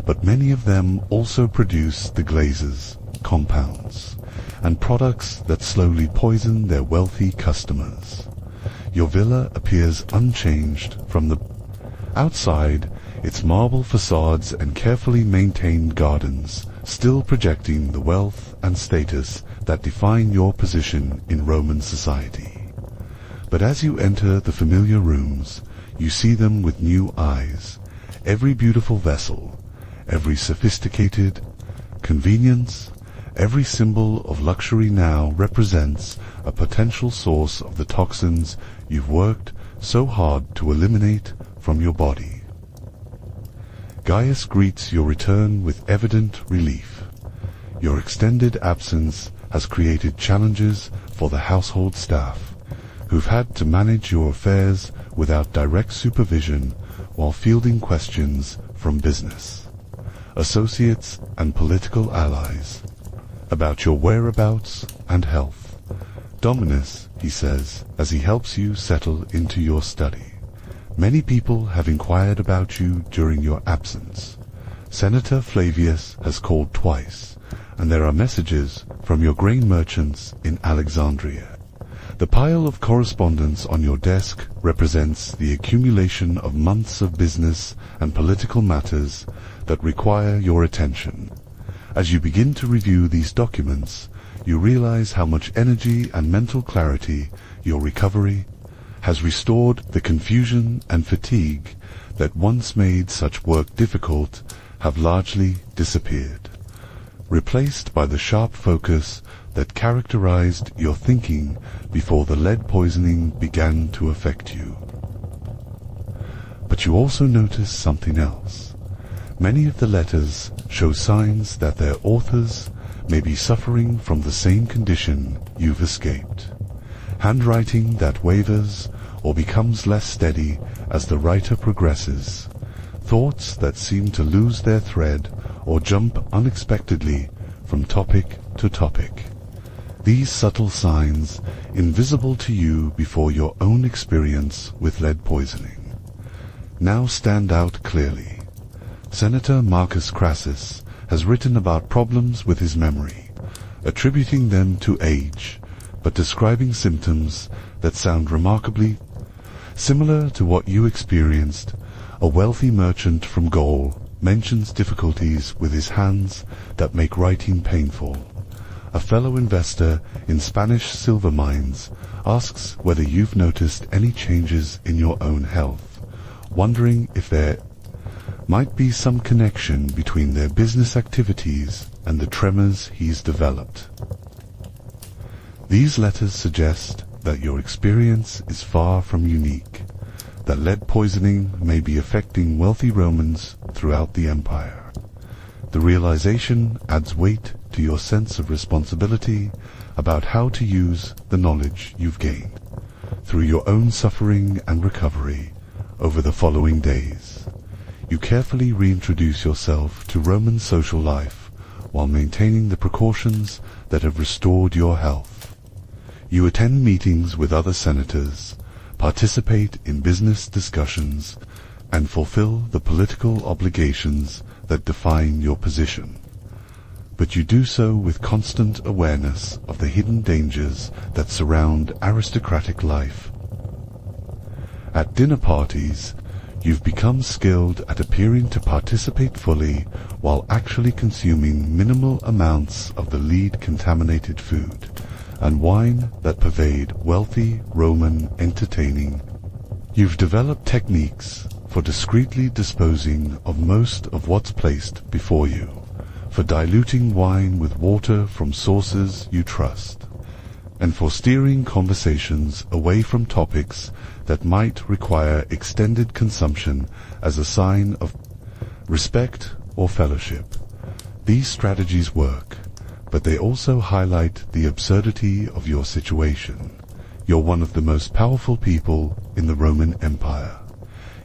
but many of them also produce the glazes, compounds, and products that slowly poison their wealthy customers. Your villa appears unchanged from the outside, its marble facades and carefully maintained gardens still projecting the wealth and status that define your position in Roman society. But as you enter the familiar rooms, you see them with new eyes. Every beautiful vessel, every sophisticated convenience, every symbol of luxury now represents a potential source of the toxins you've worked so hard to eliminate from your body. Gaius greets your return with evident relief. Your extended absence has created challenges for the household staff, who've had to manage your affairs without direct supervision while fielding questions from business, associates, and political allies about your whereabouts and health. Dominus, he says, as he helps you settle into your study. Many people have inquired about you during your absence. Senator Flavius has called twice, and there are messages from your grain merchants in Alexandria. The pile of correspondence on your desk represents the accumulation of months of business and political matters that require your attention. As you begin to review these documents, you realize how much energy and mental clarity your recovery has restored. The confusion and fatigue that once made such work difficult have largely disappeared, replaced by the sharp focus that characterized your thinking before the lead poisoning began to affect you. But you also notice something else. Many of the letters show signs that their authors may be suffering from the same condition you've escaped. Handwriting that wavers or becomes less steady as the writer progresses. Thoughts that seem to lose their thread or jump unexpectedly from topic to topic. These subtle signs, invisible to you before your own experience with lead poisoning, now stand out clearly. Senator Marcus Crassus has written about problems with his memory, attributing them to age, but describing symptoms that sound remarkably similar to what you experienced. A wealthy merchant from Gaul mentions difficulties with his hands that make writing painful. A fellow investor in Spanish silver mines asks whether you've noticed any changes in your own health, wondering if there might be some connection between their business activities and the tremors he's developed. These letters suggest that your experience is far from unique, that lead poisoning may be affecting wealthy Romans throughout the empire. The realization adds weight to your sense of responsibility about how to use the knowledge you've gained through your own suffering and recovery over the following days. You carefully reintroduce yourself to Roman social life while maintaining the precautions that have restored your health. You attend meetings with other senators, participate in business discussions, and fulfill the political obligations that define your position. But you do so with constant awareness of the hidden dangers that surround aristocratic life. At dinner parties, you've become skilled at appearing to participate fully while actually consuming minimal amounts of the lead-contaminated food and wine that pervade wealthy Roman entertaining. You've developed techniques for discreetly disposing of most of what's placed before you, for diluting wine with water from sources you trust, and for steering conversations away from topics that might require extended consumption as a sign of respect or fellowship. These strategies work, but they also highlight the absurdity of your situation. You're one of the most powerful people in the Roman Empire,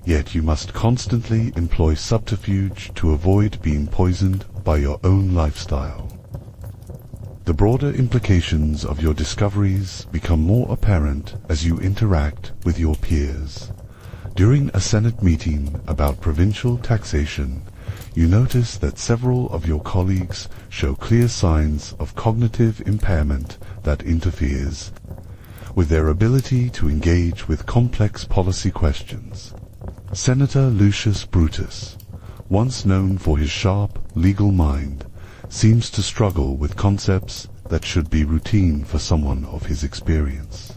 yet you must constantly employ subterfuge to avoid being poisoned by your own lifestyle. The broader implications of your discoveries become more apparent as you interact with your peers. During a Senate meeting about provincial taxation, you notice that several of your colleagues show clear signs of cognitive impairment that interferes with their ability to engage with complex policy questions. Senator Lucius Brutus, once known for his sharp legal mind, seems to struggle with concepts that should be routine for someone of his experience.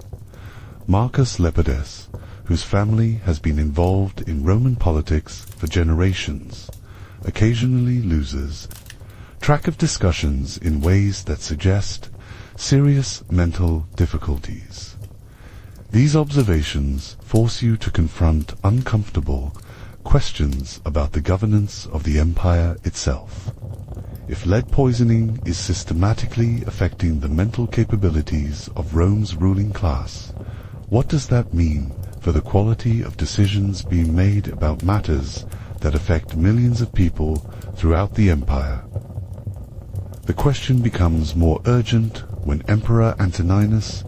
Marcus Lepidus, whose family has been involved in Roman politics for generations, occasionally loses track of discussions in ways that suggest serious mental difficulties. These observations force you to confront uncomfortable questions about the governance of the empire itself. If lead poisoning is systematically affecting the mental capabilities of Rome's ruling class, what does that mean for the quality of decisions being made about matters that affect millions of people throughout the empire? The question becomes more urgent when Emperor Antoninus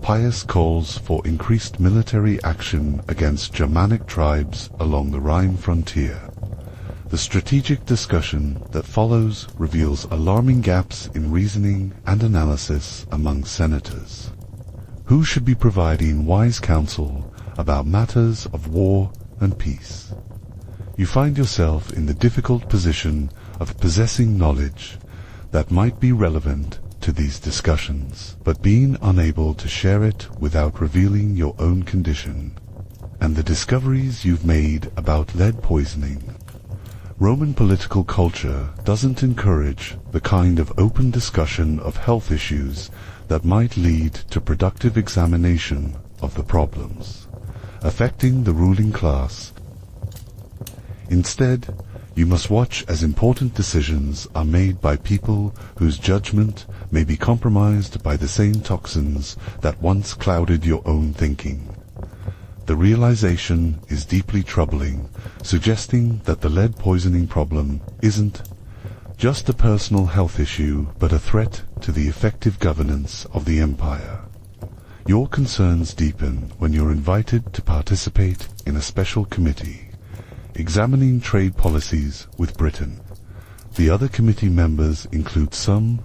Pius calls for increased military action against Germanic tribes along the Rhine frontier. The strategic discussion that follows reveals alarming gaps in reasoning and analysis among senators. Who should be providing wise counsel about matters of war and peace? You find yourself in the difficult position of possessing knowledge that might be relevant to these discussions, but being unable to share it without revealing your own condition, and the discoveries you've made about lead poisoning. Roman political culture doesn't encourage the kind of open discussion of health issues that might lead to productive examination of the problems affecting the ruling class. Instead, you must watch as important decisions are made by people whose judgment may be compromised by the same toxins that once clouded your own thinking. The realization is deeply troubling, suggesting that the lead poisoning problem isn't just a personal health issue, but a threat to the effective governance of the empire. Your concerns deepen when you're invited to participate in a special committee examining trade policies with Britain. The other committee members include some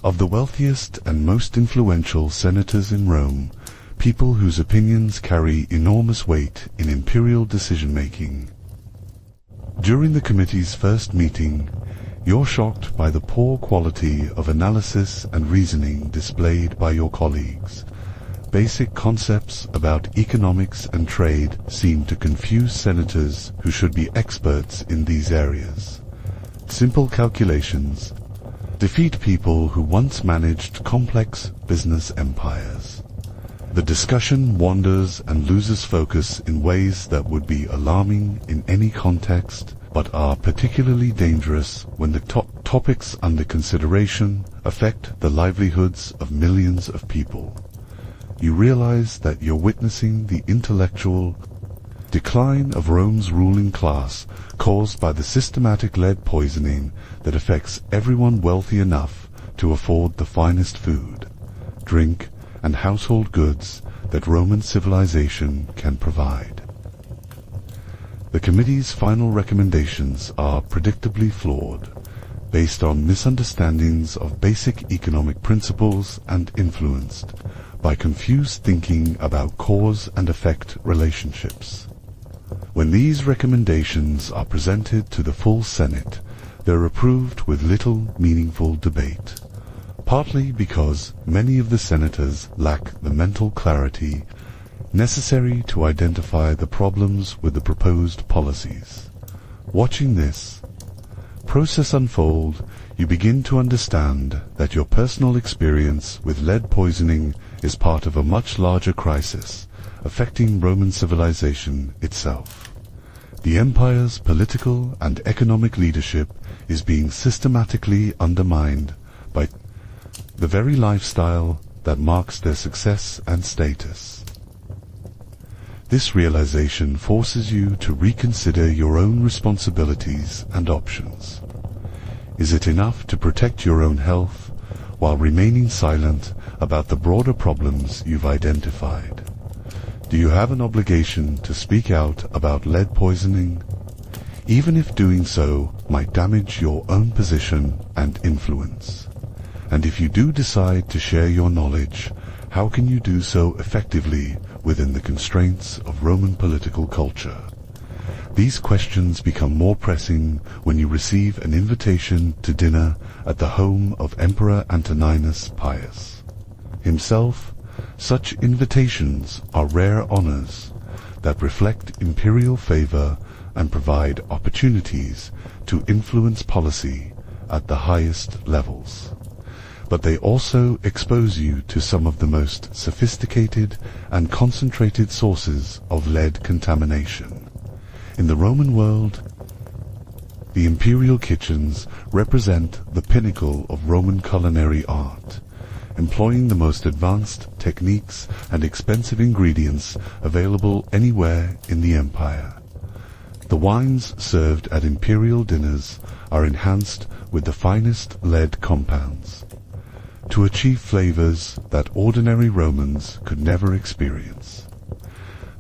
of the wealthiest and most influential senators in Rome, people whose opinions carry enormous weight in imperial decision-making. During the committee's first meeting, you're shocked by the poor quality of analysis and reasoning displayed by your colleagues. Basic concepts about economics and trade seem to confuse senators who should be experts in these areas. Simple calculations defeat people who once managed complex business empires. The discussion wanders and loses focus in ways that would be alarming in any context, but are particularly dangerous when the topics under consideration affect the livelihoods of millions of people. You realize that you're witnessing the intellectual decline of Rome's ruling class caused by the systematic lead poisoning that affects everyone wealthy enough to afford the finest food, drink, and household goods that Roman civilization can provide. The committee's final recommendations are predictably flawed, based on misunderstandings of basic economic principles and influenced by confused thinking about cause and effect relationships. When these recommendations are presented to the full Senate, they're approved with little meaningful debate, partly because many of the senators lack the mental clarity necessary to identify the problems with the proposed policies. Watching this process unfold, you begin to understand that your personal experience with lead poisoning is part of a much larger crisis affecting Roman civilization itself. The empire's political and economic leadership is being systematically undermined by the very lifestyle that marks their success and status. This realization forces you to reconsider your own responsibilities and options. Is it enough to protect your own health while remaining silent about the broader problems you've identified? Do you have an obligation to speak out about lead poisoning, even if doing so might damage your own position and influence? And if you do decide to share your knowledge, how can you do so effectively within the constraints of Roman political culture? These questions become more pressing when you receive an invitation to dinner at the home of Emperor Antoninus Pius himself. Such invitations are rare honors that reflect imperial favor and provide opportunities to influence policy at the highest levels. But they also expose you to some of the most sophisticated and concentrated sources of lead contamination. In the Roman world, the imperial kitchens represent the pinnacle of Roman culinary art, employing the most advanced techniques and expensive ingredients available anywhere in the empire. The wines served at imperial dinners are enhanced with the finest lead compounds to achieve flavors that ordinary Romans could never experience.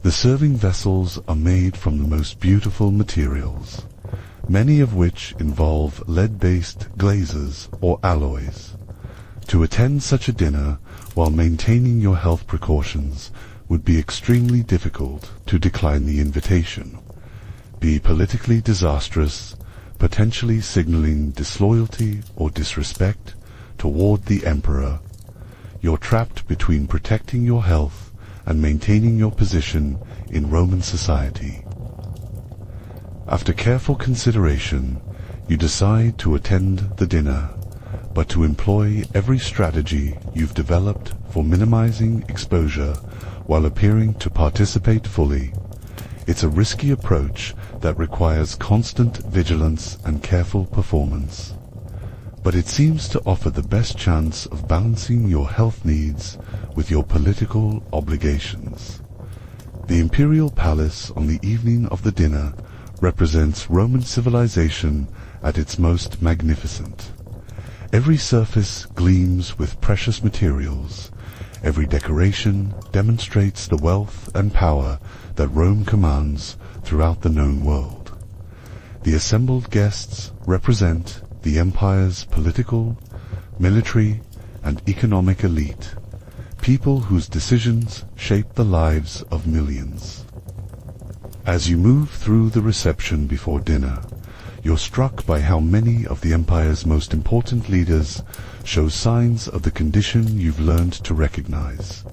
The serving vessels are made from the most beautiful materials, many of which involve lead-based glazes or alloys. To attend such a dinner while maintaining your health precautions would be extremely difficult. To decline the invitation be politically disastrous, potentially signaling disloyalty or disrespect toward the emperor. You're trapped between protecting your health and maintaining your position in Roman society. After careful consideration, you decide to attend the dinner, but to employ every strategy you've developed for minimizing exposure while appearing to participate fully. It's a risky approach that requires constant vigilance and careful performance, but it seems to offer the best chance of balancing your health needs with your political obligations. The imperial palace on the evening of the dinner represents Roman civilization at its most magnificent. Every surface gleams with precious materials. Every decoration demonstrates the wealth and power that Rome commands throughout the known world. The assembled guests represent the empire's political, military, and economic elite, people whose decisions shape the lives of millions. As you move through the reception before dinner, you're struck by how many of the empire's most important leaders show signs of the condition you've learned to recognize.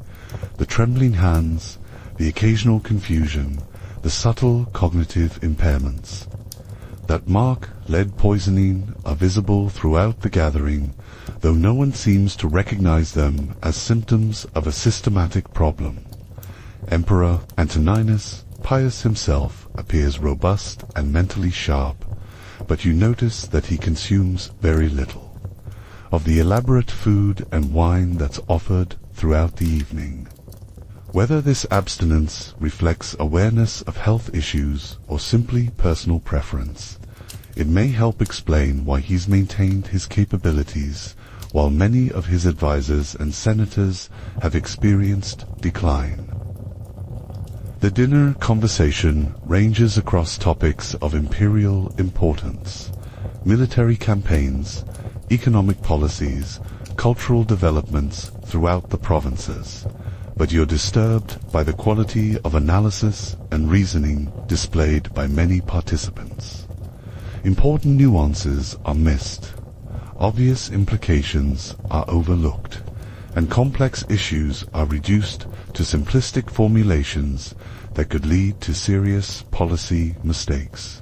The trembling hands, the occasional confusion, the subtle cognitive impairments that mark lead poisoning are visible throughout the gathering, though no one seems to recognize them as symptoms of a systematic problem. Emperor Antoninus Pius himself appears robust and mentally sharp, but you notice that he consumes very little of the elaborate food and wine that's offered throughout the evening. Whether this abstinence reflects awareness of health issues or simply personal preference, it may help explain why he's maintained his capabilities while many of his advisors and senators have experienced decline. The dinner conversation ranges across topics of imperial importance: military campaigns, economic policies, cultural developments throughout the provinces, but you're disturbed by the quality of analysis and reasoning displayed by many participants. Important nuances are missed, obvious implications are overlooked, and complex issues are reduced to simplistic formulations that could lead to serious policy mistakes.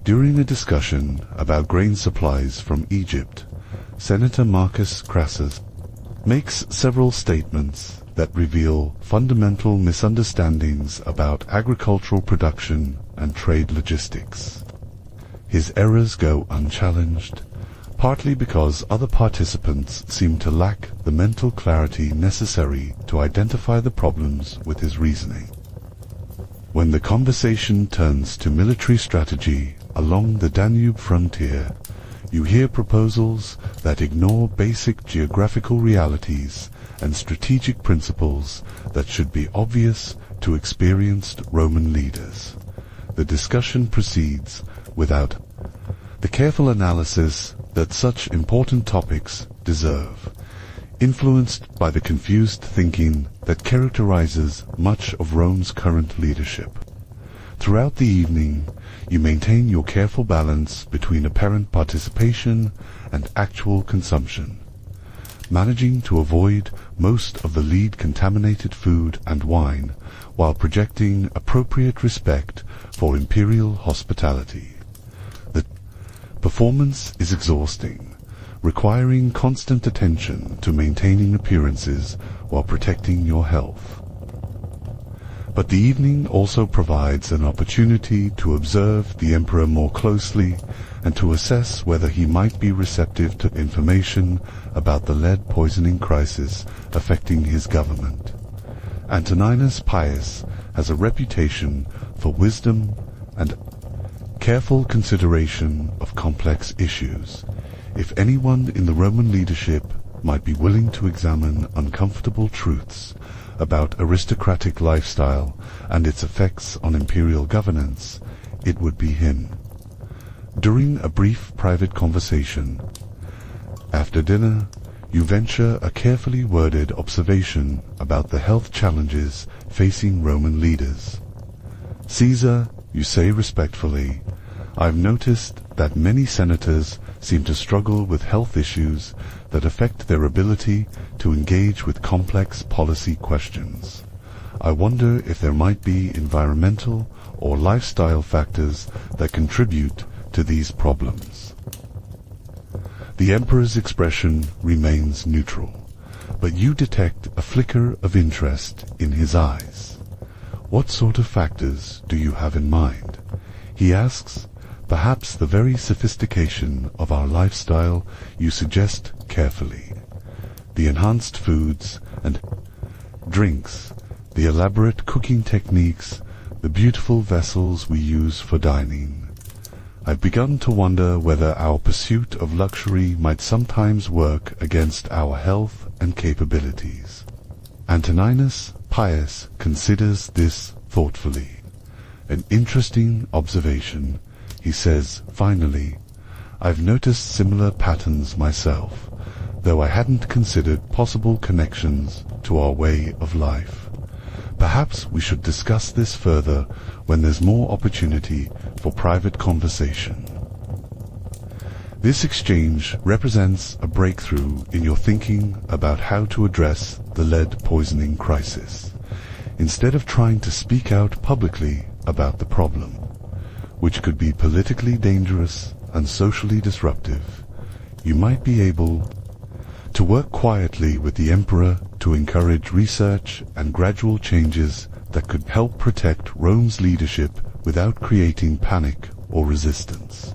During a discussion about grain supplies from Egypt, Senator Marcus Crassus makes several statements that reveal fundamental misunderstandings about agricultural production and trade logistics. His errors go unchallenged, partly because other participants seem to lack the mental clarity necessary to identify the problems with his reasoning. When the conversation turns to military strategy along the Danube frontier, you hear proposals that ignore basic geographical realities and strategic principles that should be obvious to experienced Roman leaders. The discussion proceeds without the careful analysis that such important topics deserve, influenced by the confused thinking that characterizes much of Rome's current leadership. Throughout the evening, you maintain your careful balance between apparent participation and actual consumption, managing to avoid most of the lead-contaminated food and wine while projecting appropriate respect for imperial hospitality. The performance is exhausting, requiring constant attention to maintaining appearances while protecting your health. But the evening also provides an opportunity to observe the emperor more closely and to assess whether he might be receptive to information about the lead poisoning crisis affecting his government. Antoninus Pius has a reputation for wisdom and careful consideration of complex issues. If anyone in the Roman leadership might be willing to examine uncomfortable truths about aristocratic lifestyle and its effects on imperial governance, it would be him. During a brief private conversation after dinner, you venture a carefully worded observation about the health challenges facing Roman leaders. Caesar, you say respectfully, I've noticed that many senators seem to struggle with health issues that affect their ability to engage with complex policy questions. I wonder if there might be environmental or lifestyle factors that contribute to these problems. The emperor's expression remains neutral, but you detect a flicker of interest in his eyes. What sort of factors do you have in mind? He asks. Perhaps the very sophistication of our lifestyle you suggest carefully. The enhanced foods and drinks, the elaborate cooking techniques, the beautiful vessels we use for dining. I've begun to wonder whether our pursuit of luxury might sometimes work against our health and capabilities. Antoninus Pius considers this thoughtfully. An interesting observation. He says, finally, I've noticed similar patterns myself, though I hadn't considered possible connections to our way of life. Perhaps we should discuss this further when there's more opportunity for private conversation. This exchange represents a breakthrough in your thinking about how to address the lead poisoning crisis. Instead of trying to speak out publicly about the problem, which could be politically dangerous and socially disruptive, you might be able to work quietly with the emperor to encourage research and gradual changes that could help protect Rome's leadership without creating panic or resistance.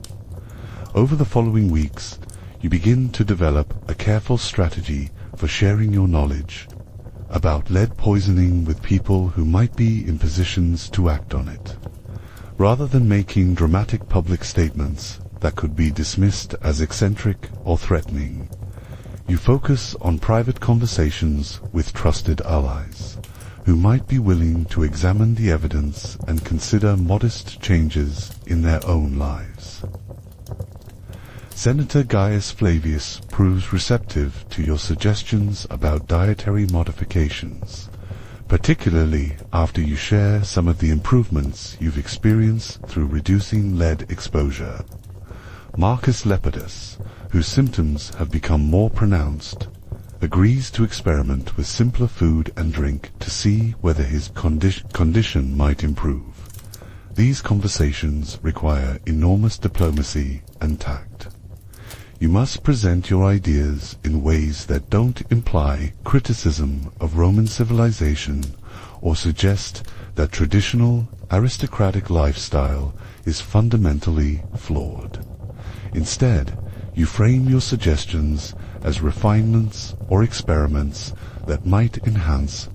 Over the following weeks, you begin to develop a careful strategy for sharing your knowledge about lead poisoning with people who might be in positions to act on it. Rather than making dramatic public statements that could be dismissed as eccentric or threatening, you focus on private conversations with trusted allies, who might be willing to examine the evidence and consider modest changes in their own lives. Senator Gaius Flavius proves receptive to your suggestions about dietary modifications, particularly after you share some of the improvements you've experienced through reducing lead exposure. Marcus Lepidus, whose symptoms have become more pronounced, agrees to experiment with simpler food and drink to see whether his condition might improve. These conversations require enormous diplomacy and tact. You must present your ideas in ways that don't imply criticism of Roman civilization or suggest that traditional aristocratic lifestyle is fundamentally flawed. Instead, you frame your suggestions as refinements or experiments that might enhance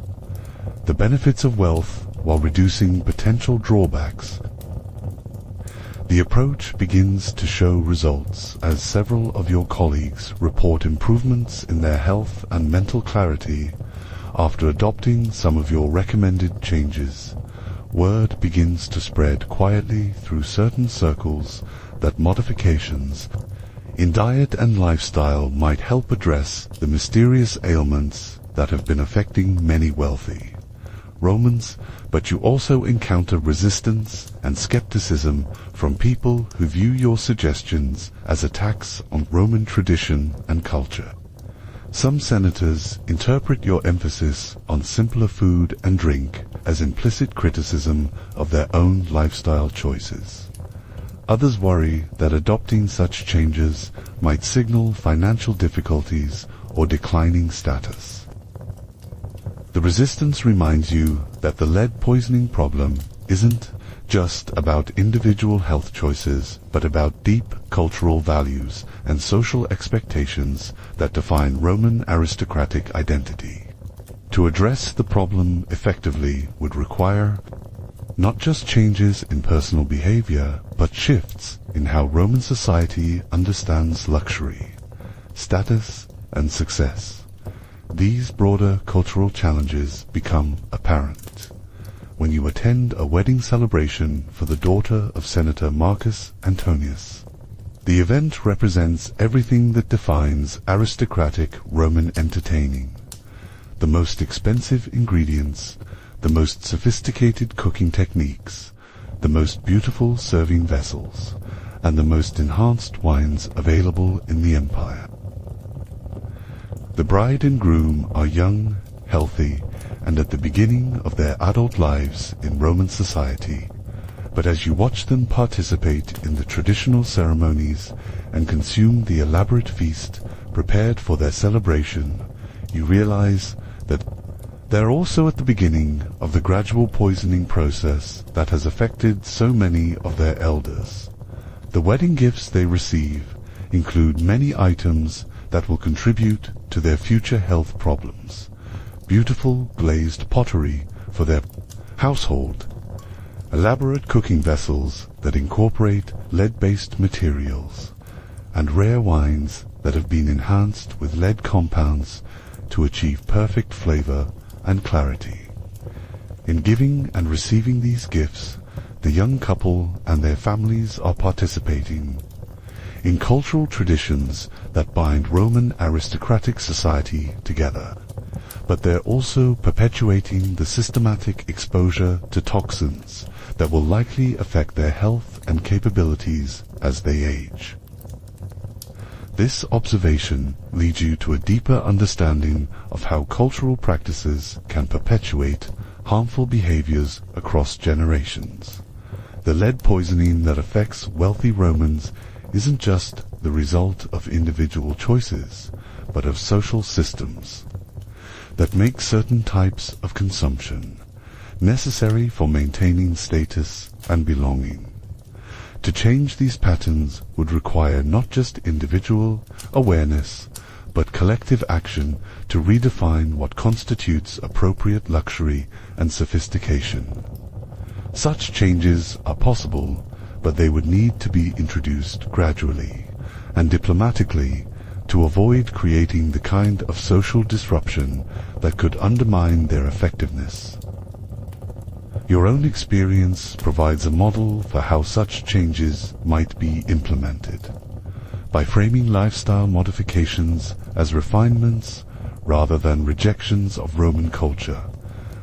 the benefits of wealth while reducing potential drawbacks. The approach begins to show results as several of your colleagues report improvements in their health and mental clarity after adopting some of your recommended changes. Word begins to spread quietly through certain circles that modifications in diet and lifestyle might help address the mysterious ailments that have been affecting many wealthy Romans, but you also encounter resistance and skepticism from people who view your suggestions as attacks on Roman tradition and culture. Some senators interpret your emphasis on simpler food and drink as implicit criticism of their own lifestyle choices. Others worry that adopting such changes might signal financial difficulties or declining status. The resistance reminds you that the lead poisoning problem isn't just about individual health choices, but about deep cultural values and social expectations that define Roman aristocratic identity. To address the problem effectively would require not just changes in personal behavior, but shifts in how Roman society understands luxury, status, and success. These broader cultural challenges become apparent when you attend a wedding celebration for the daughter of Senator Marcus Antonius. The event represents everything that defines aristocratic Roman entertaining. The most expensive ingredients, the most sophisticated cooking techniques, the most beautiful serving vessels, and the most enhanced wines available in the empire. The bride and groom are young, healthy, and at the beginning of their adult lives in Roman society, but as you watch them participate in the traditional ceremonies and consume the elaborate feast prepared for their celebration, you realize that they're also at the beginning of the gradual poisoning process that has affected so many of their elders. The wedding gifts they receive include many items that will contribute to their future health problems. Beautiful glazed pottery for their household, elaborate cooking vessels that incorporate lead-based materials, and rare wines that have been enhanced with lead compounds to achieve perfect flavor and clarity. In giving and receiving these gifts, the young couple and their families are participating in cultural traditions that bind Roman aristocratic society together, but they're also perpetuating the systematic exposure to toxins that will likely affect their health and capabilities as they age. This observation leads you to a deeper understanding of how cultural practices can perpetuate harmful behaviors across generations. The lead poisoning that affects wealthy Romans isn't just the result of individual choices, but of social systems that make certain types of consumption necessary for maintaining status and belonging. To change these patterns would require not just individual awareness, but collective action to redefine what constitutes appropriate luxury and sophistication. Such changes are possible, but they would need to be introduced gradually and diplomatically to avoid creating the kind of social disruption that could undermine their effectiveness. Your own experience provides a model for how such changes might be implemented. By framing lifestyle modifications as refinements rather than rejections of Roman culture,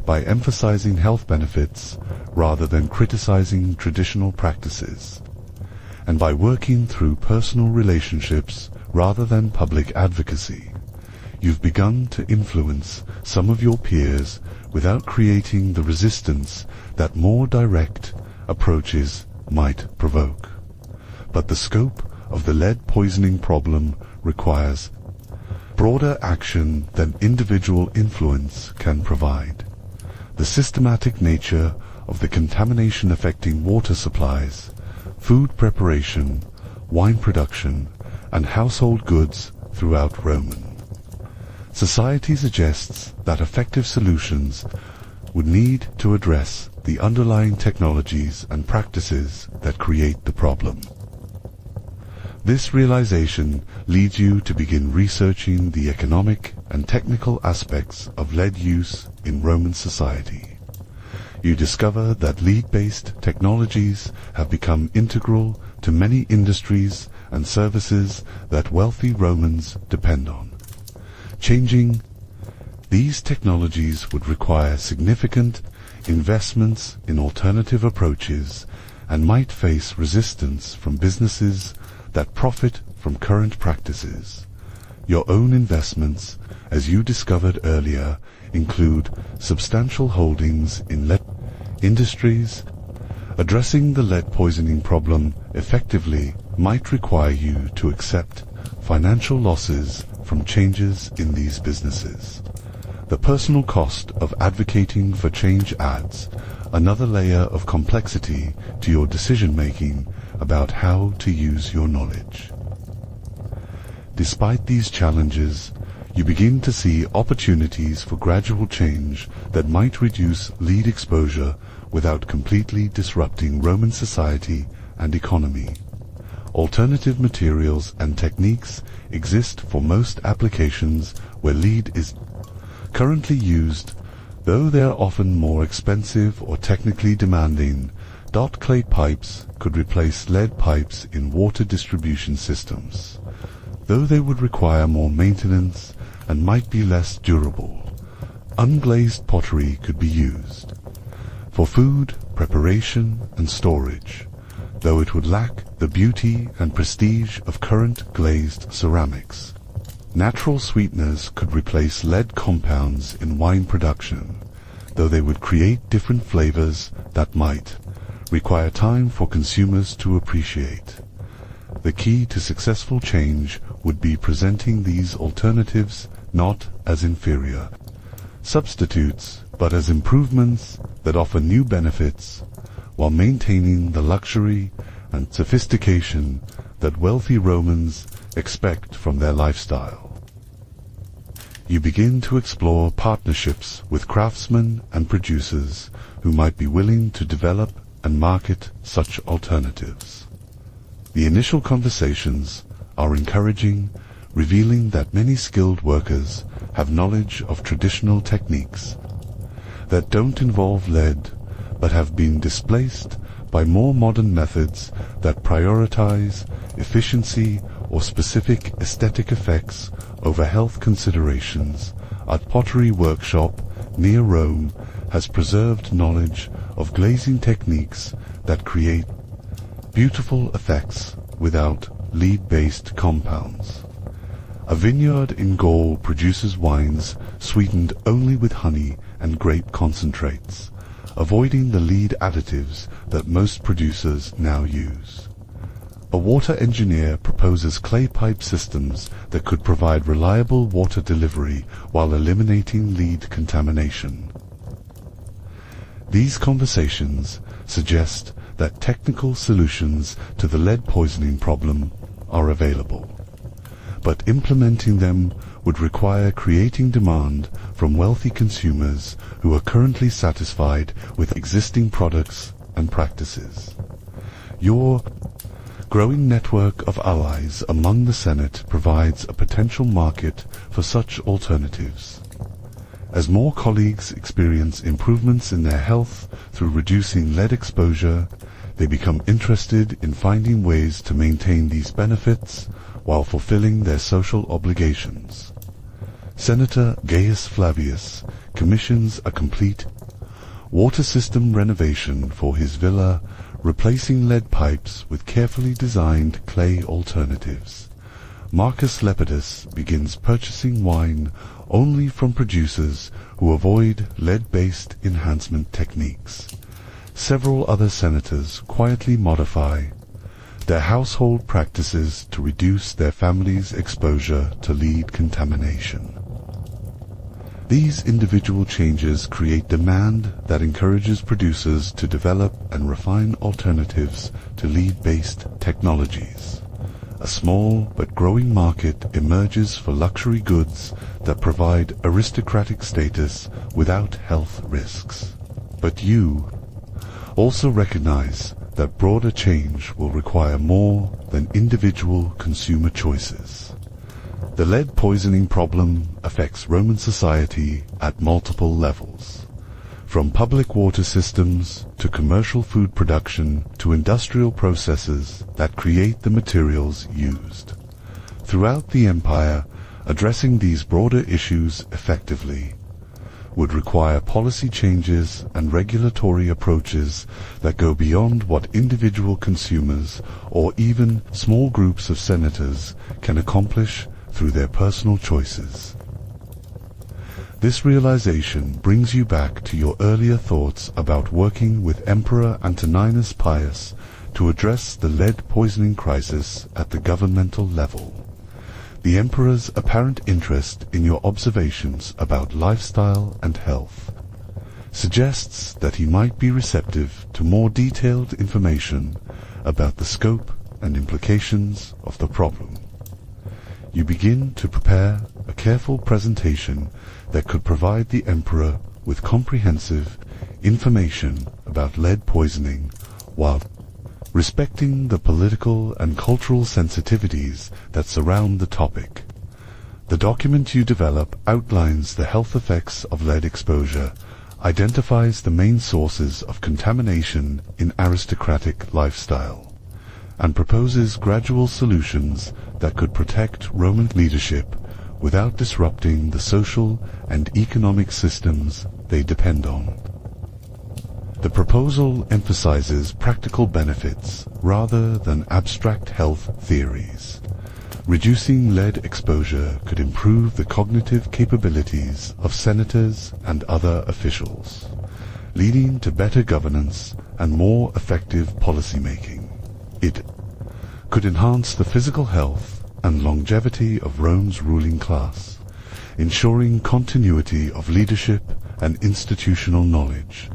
by emphasizing health benefits rather than criticizing traditional practices, and by working through personal relationships rather than public advocacy, you've begun to influence some of your peers without creating the resistance that more direct approaches might provoke. But the scope of the lead poisoning problem requires broader action than individual influence can provide. The systematic nature of the contamination affecting water supplies, food preparation, wine production, and household goods throughout Roman society suggests that effective solutions would need to address the underlying technologies and practices that create the problem. This realization leads you to begin researching the economic and technical aspects of lead use in Roman society. You discover that lead-based technologies have become integral to many industries and services that wealthy Romans depend on. Changing these technologies would require significant investments in alternative approaches and might face resistance from businesses that profit from current practices. Your own investments, as you discovered earlier, include substantial holdings in lead industries. Addressing the lead poisoning problem effectively might require you to accept financial losses from changes in these businesses. The personal cost of advocating for change adds another layer of complexity to your decision-making about how to use your knowledge. Despite these challenges, you begin to see opportunities for gradual change that might reduce lead exposure without completely disrupting Roman society and economy. Alternative materials and techniques exist for most applications where lead is currently used, though they are often more expensive or technically demanding. Clay pipes could replace lead pipes in water distribution systems, though they would require more maintenance and might be less durable. Unglazed pottery could be used for food preparation and storage, though it would lack the beauty and prestige of current glazed ceramics. Natural sweeteners could replace lead compounds in wine production, though they would create different flavors that might require time for consumers to appreciate. The key to successful change would be presenting these alternatives not as inferior substitutes, but as improvements that offer new benefits while maintaining the luxury and sophistication that wealthy Romans expect from their lifestyle. You begin to explore partnerships with craftsmen and producers who might be willing to develop and market such alternatives. The initial conversations are encouraging, revealing that many skilled workers have knowledge of traditional techniques that don't involve lead but have been displaced by more modern methods that prioritize efficiency or specific aesthetic effects over health considerations. A pottery workshop near Rome has preserved knowledge of glazing techniques that create beautiful effects without lead-based compounds. A vineyard in Gaul produces wines sweetened only with honey and grape concentrates, avoiding the lead additives that most producers now use. A water engineer proposes clay pipe systems that could provide reliable water delivery while eliminating lead contamination. These conversations suggest that technical solutions to the lead poisoning problem are available, but implementing them would require creating demand from wealthy consumers who are currently satisfied with existing products and practices. Your growing network of allies among the Senate provides a potential market for such alternatives. As more colleagues experience improvements in their health through reducing lead exposure, they become interested in finding ways to maintain these benefits while fulfilling their social obligations. Senator Gaius Flavius commissions a complete water system renovation for his villa, replacing lead pipes with carefully designed clay alternatives. Marcus Lepidus begins purchasing wine only from producers who avoid lead-based enhancement techniques. Several other senators quietly modify their household practices to reduce their family's exposure to lead contamination. These individual changes create demand that encourages producers to develop and refine alternatives to lead-based technologies. A small but growing market emerges for luxury goods that provide aristocratic status without health risks. But you also recognize that broader change will require more than individual consumer choices. The lead poisoning problem affects Roman society at multiple levels, from public water systems to commercial food production to industrial processes that create the materials used. Throughout the empire, addressing these broader issues effectively would require policy changes and regulatory approaches that go beyond what individual consumers or even small groups of senators can accomplish through their personal choices. This realization brings you back to your earlier thoughts about working with Emperor Antoninus Pius to address the lead poisoning crisis at the governmental level. The emperor's apparent interest in your observations about lifestyle and health suggests that he might be receptive to more detailed information about the scope and implications of the problem. You begin to prepare a careful presentation that could provide the emperor with comprehensive information about lead poisoning while respecting the political and cultural sensitivities that surround the topic. The document you develop outlines the health effects of lead exposure, identifies the main sources of contamination in aristocratic lifestyle, and proposes gradual solutions that could protect Roman leadership without disrupting the social and economic systems they depend on. The proposal emphasizes practical benefits rather than abstract health theories. Reducing lead exposure could improve the cognitive capabilities of senators and other officials, leading to better governance and more effective policymaking. It could enhance the physical health and longevity of Rome's ruling class, ensuring continuity of leadership and institutional knowledge.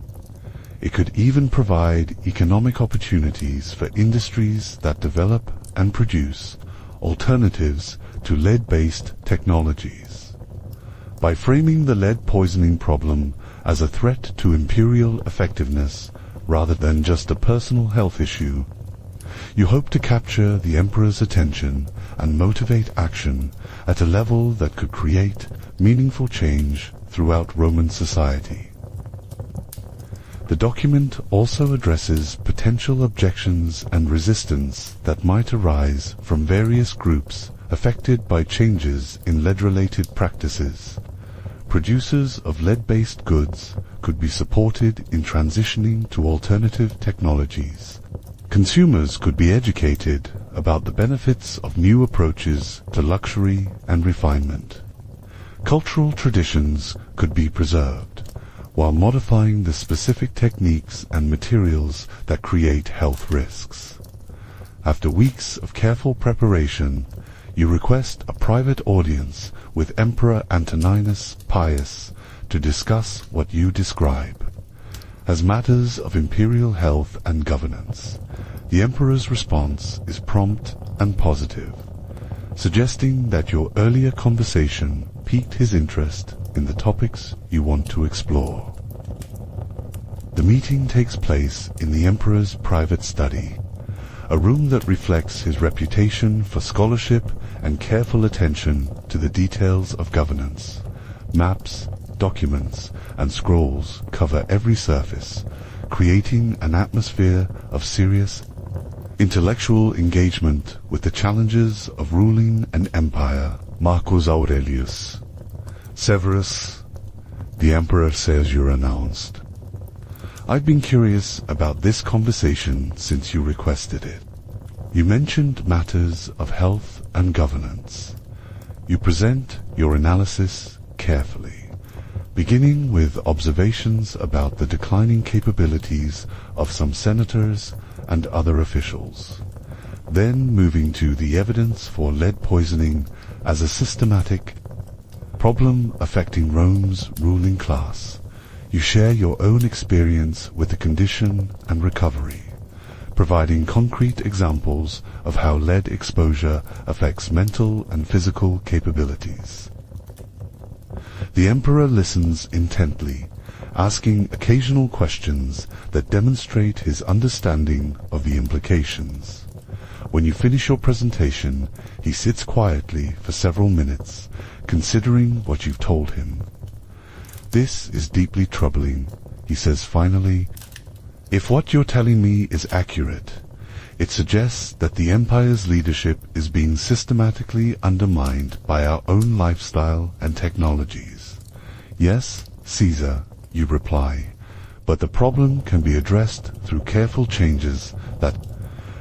It could even provide economic opportunities for industries that develop and produce alternatives to lead-based technologies. By framing the lead poisoning problem as a threat to imperial effectiveness rather than just a personal health issue, you hope to capture the emperor's attention and motivate action at a level that could create meaningful change throughout Roman society. The document also addresses potential objections and resistance that might arise from various groups affected by changes in lead-related practices. Producers of lead-based goods could be supported in transitioning to alternative technologies. Consumers could be educated about the benefits of new approaches to luxury and refinement. Cultural traditions could be preserved, while modifying the specific techniques and materials that create health risks. After weeks of careful preparation, you request a private audience with Emperor Antoninus Pius to discuss what you describe. As matters of imperial health and governance, the emperor's response is prompt and positive, suggesting that your earlier conversation piqued his interest in the topics you want to explore. The meeting takes place in the emperor's private study, a room that reflects his reputation for scholarship and careful attention to the details of governance. Maps, documents, and scrolls cover every surface, creating an atmosphere of serious intellectual engagement with the challenges of ruling an empire. Marcus Aurelius. Severus, the emperor says you're announced. I've been curious about this conversation since you requested it. You mentioned matters of health and governance. You present your analysis carefully, beginning with observations about the declining capabilities of some senators and other officials, then moving to the evidence for lead poisoning as a systematic problem affecting Rome's ruling class. You share your own experience with the condition and recovery, providing concrete examples of how lead exposure affects mental and physical capabilities. The emperor listens intently, asking occasional questions that demonstrate his understanding of the implications. When you finish your presentation, he sits quietly for several minutes, considering what you've told him. This is deeply troubling, he says finally. If what you're telling me is accurate, it suggests that the empire's leadership is being systematically undermined by our own lifestyle and technologies. Yes, Caesar, you reply, but the problem can be addressed through careful changes that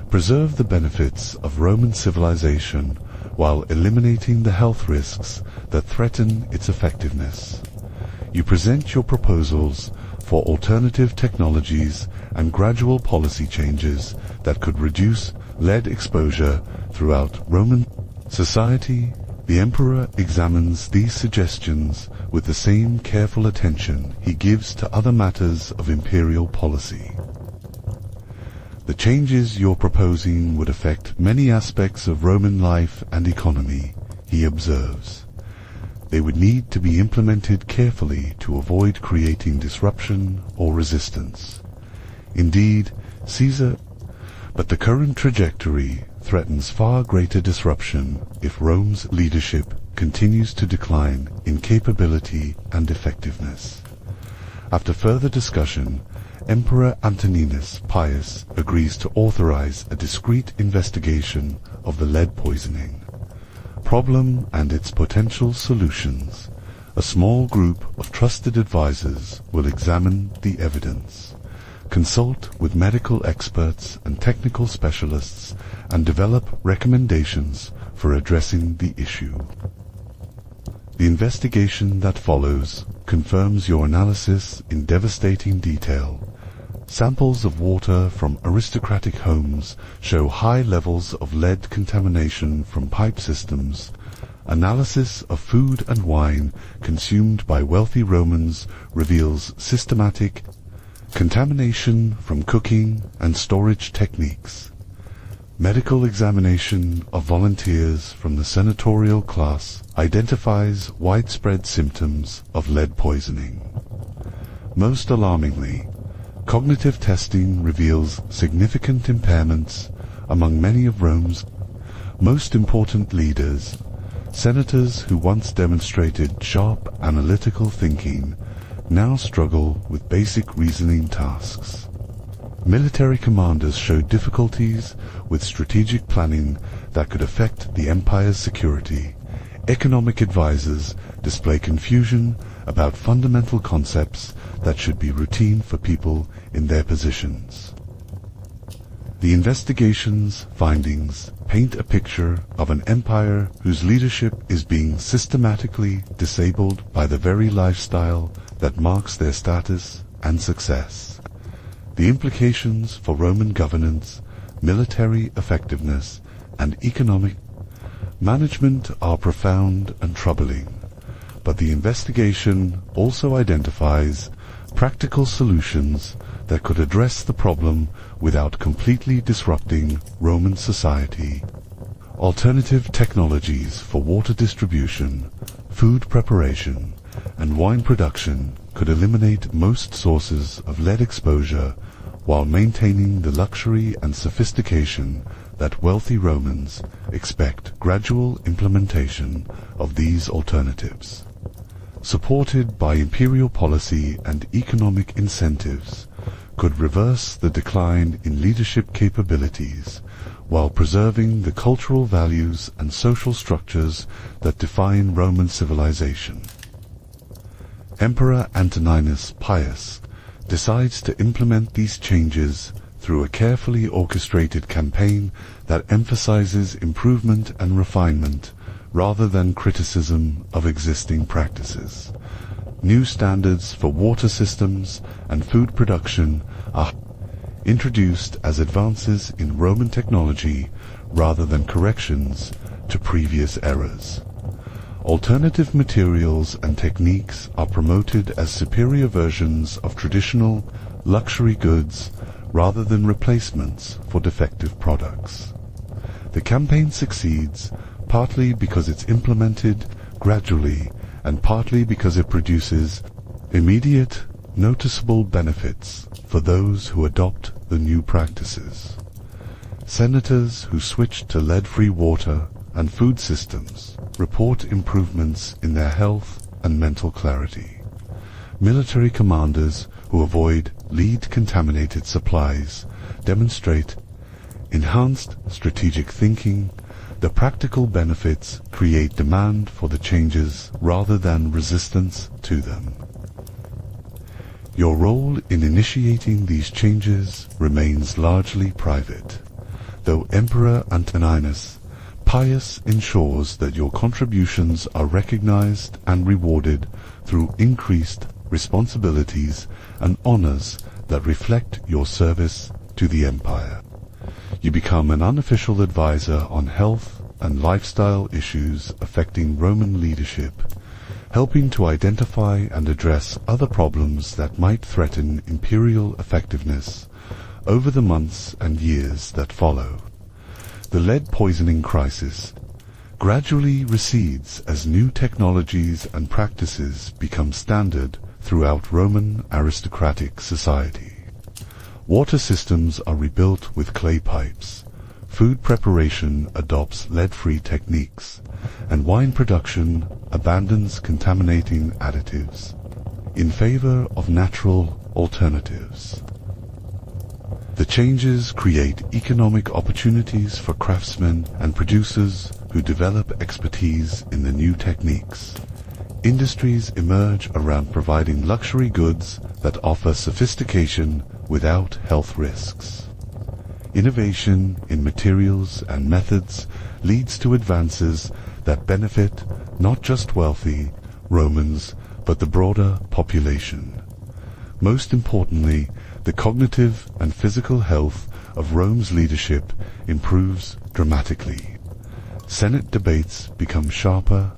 preserve the benefits of Roman civilization while eliminating the health risks that threaten its effectiveness. You present your proposals for alternative technologies and gradual policy changes that could reduce lead exposure throughout Roman society. The emperor examines these suggestions with the same careful attention he gives to other matters of imperial policy. The changes you're proposing would affect many aspects of Roman life and economy, he observes. They would need to be implemented carefully to avoid creating disruption or resistance. Indeed, Caesar, but the current trajectory threatens far greater disruption if Rome's leadership continues to decline in capability and effectiveness. After further discussion, Emperor Antoninus Pius agrees to authorize a discreet investigation of the lead poisoning problem and its potential solutions. A small group of trusted advisors will examine the evidence, consult with medical experts and technical specialists, and develop recommendations for addressing the issue. The investigation that follows confirms your analysis in devastating detail. Samples of water from aristocratic homes show high levels of lead contamination from pipe systems. Analysis of food and wine consumed by wealthy Romans reveals systematic contamination from cooking and storage techniques. Medical examination of volunteers from the senatorial class identifies widespread symptoms of lead poisoning. Most alarmingly, cognitive testing reveals significant impairments among many of Rome's most important leaders. Senators who once demonstrated sharp analytical thinking now struggle with basic reasoning tasks. Military commanders show difficulties with strategic planning that could affect the empire's security. Economic advisors display confusion about fundamental concepts that should be routine for people in their positions. The investigation's findings paint a picture of an empire whose leadership is being systematically disabled by the very lifestyle that marks their status and success. The implications for Roman governance, military effectiveness, and economic management are profound and troubling, but the investigation also identifies practical solutions that could address the problem without completely disrupting Roman society. Alternative technologies for water distribution, food preparation, and wine production could eliminate most sources of lead exposure while maintaining the luxury and sophistication that wealthy Romans expect. Gradual implementation of these alternatives, supported by imperial policy and economic incentives, could reverse the decline in leadership capabilities while preserving the cultural values and social structures that define Roman civilization. Emperor Antoninus Pius decides to implement these changes through a carefully orchestrated campaign that emphasizes improvement and refinement rather than criticism of existing practices. New standards for water systems and food production are introduced as advances in Roman technology rather than corrections to previous errors. Alternative materials and techniques are promoted as superior versions of traditional luxury goods rather than replacements for defective products. The campaign succeeds partly because it's implemented gradually and partly because it produces immediate, noticeable benefits for those who adopt the new practices. Senators who switch to lead-free water and food systems report improvements in their health and mental clarity. Military commanders who avoid lead-contaminated supplies demonstrate enhanced strategic thinking. The practical benefits create demand for the changes rather than resistance to them. Your role in initiating these changes remains largely private, though Emperor Antoninus Pius ensures that your contributions are recognized and rewarded through increased responsibilities and honors that reflect your service to the empire. You become an unofficial advisor on health and lifestyle issues affecting Roman leadership, helping to identify and address other problems that might threaten imperial effectiveness over the months and years that follow. The lead poisoning crisis gradually recedes as new technologies and practices become standard throughout Roman aristocratic society. Water systems are rebuilt with clay pipes, food preparation adopts lead-free techniques, and wine production abandons contaminating additives. in favor of natural alternatives. The changes create economic opportunities for craftsmen and producers who develop expertise in the new techniques. Industries emerge around providing luxury goods that offer sophistication without health risks. Innovation in materials and methods leads to advances that benefit not just wealthy Romans, but the broader population. Most importantly, the cognitive and physical health of Rome's leadership improves dramatically. Senate debates become sharper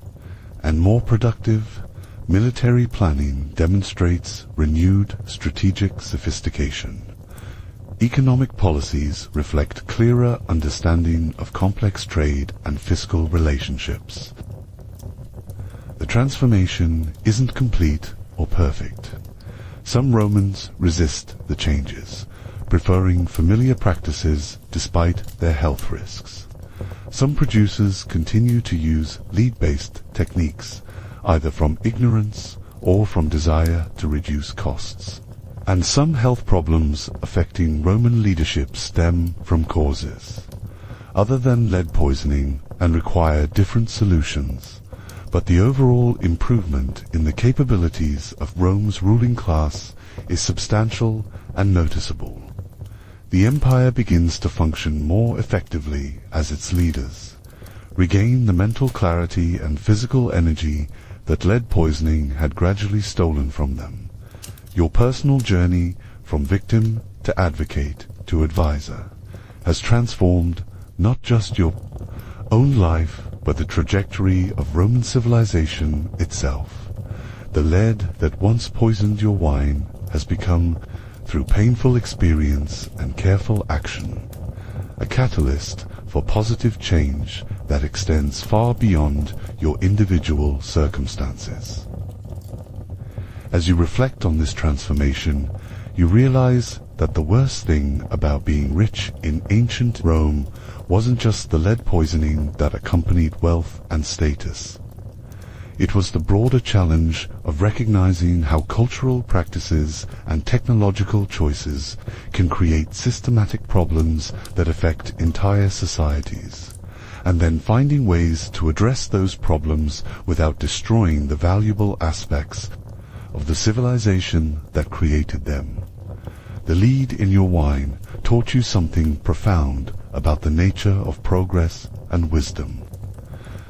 and more productive. Military planning demonstrates renewed strategic sophistication. Economic policies reflect clearer understanding of complex trade and fiscal relationships. The transformation isn't complete or perfect. Some Romans resist the changes, preferring familiar practices despite their health risks. Some producers continue to use lead-based techniques, either from ignorance or from desire to reduce costs. And some health problems affecting Roman leadership stem from causes other than lead poisoning and require different solutions. But the overall improvement in the capabilities of Rome's ruling class is substantial and noticeable. The empire begins to function more effectively as its leaders regain the mental clarity and physical energy that lead poisoning had gradually stolen from them. Your personal journey from victim to advocate to advisor has transformed not just your own life, but the trajectory of Roman civilization itself. The lead that once poisoned your wine has become, through painful experience and careful action, a catalyst for positive change that extends far beyond your individual circumstances. As you reflect on this transformation, you realize that the worst thing about being rich in ancient Rome wasn't just the lead poisoning that accompanied wealth and status. It was the broader challenge of recognizing how cultural practices and technological choices can create systematic problems that affect entire societies, and then finding ways to address those problems without destroying the valuable aspects of the civilization that created them. The lead in your wine taught you something profound about the nature of progress and wisdom.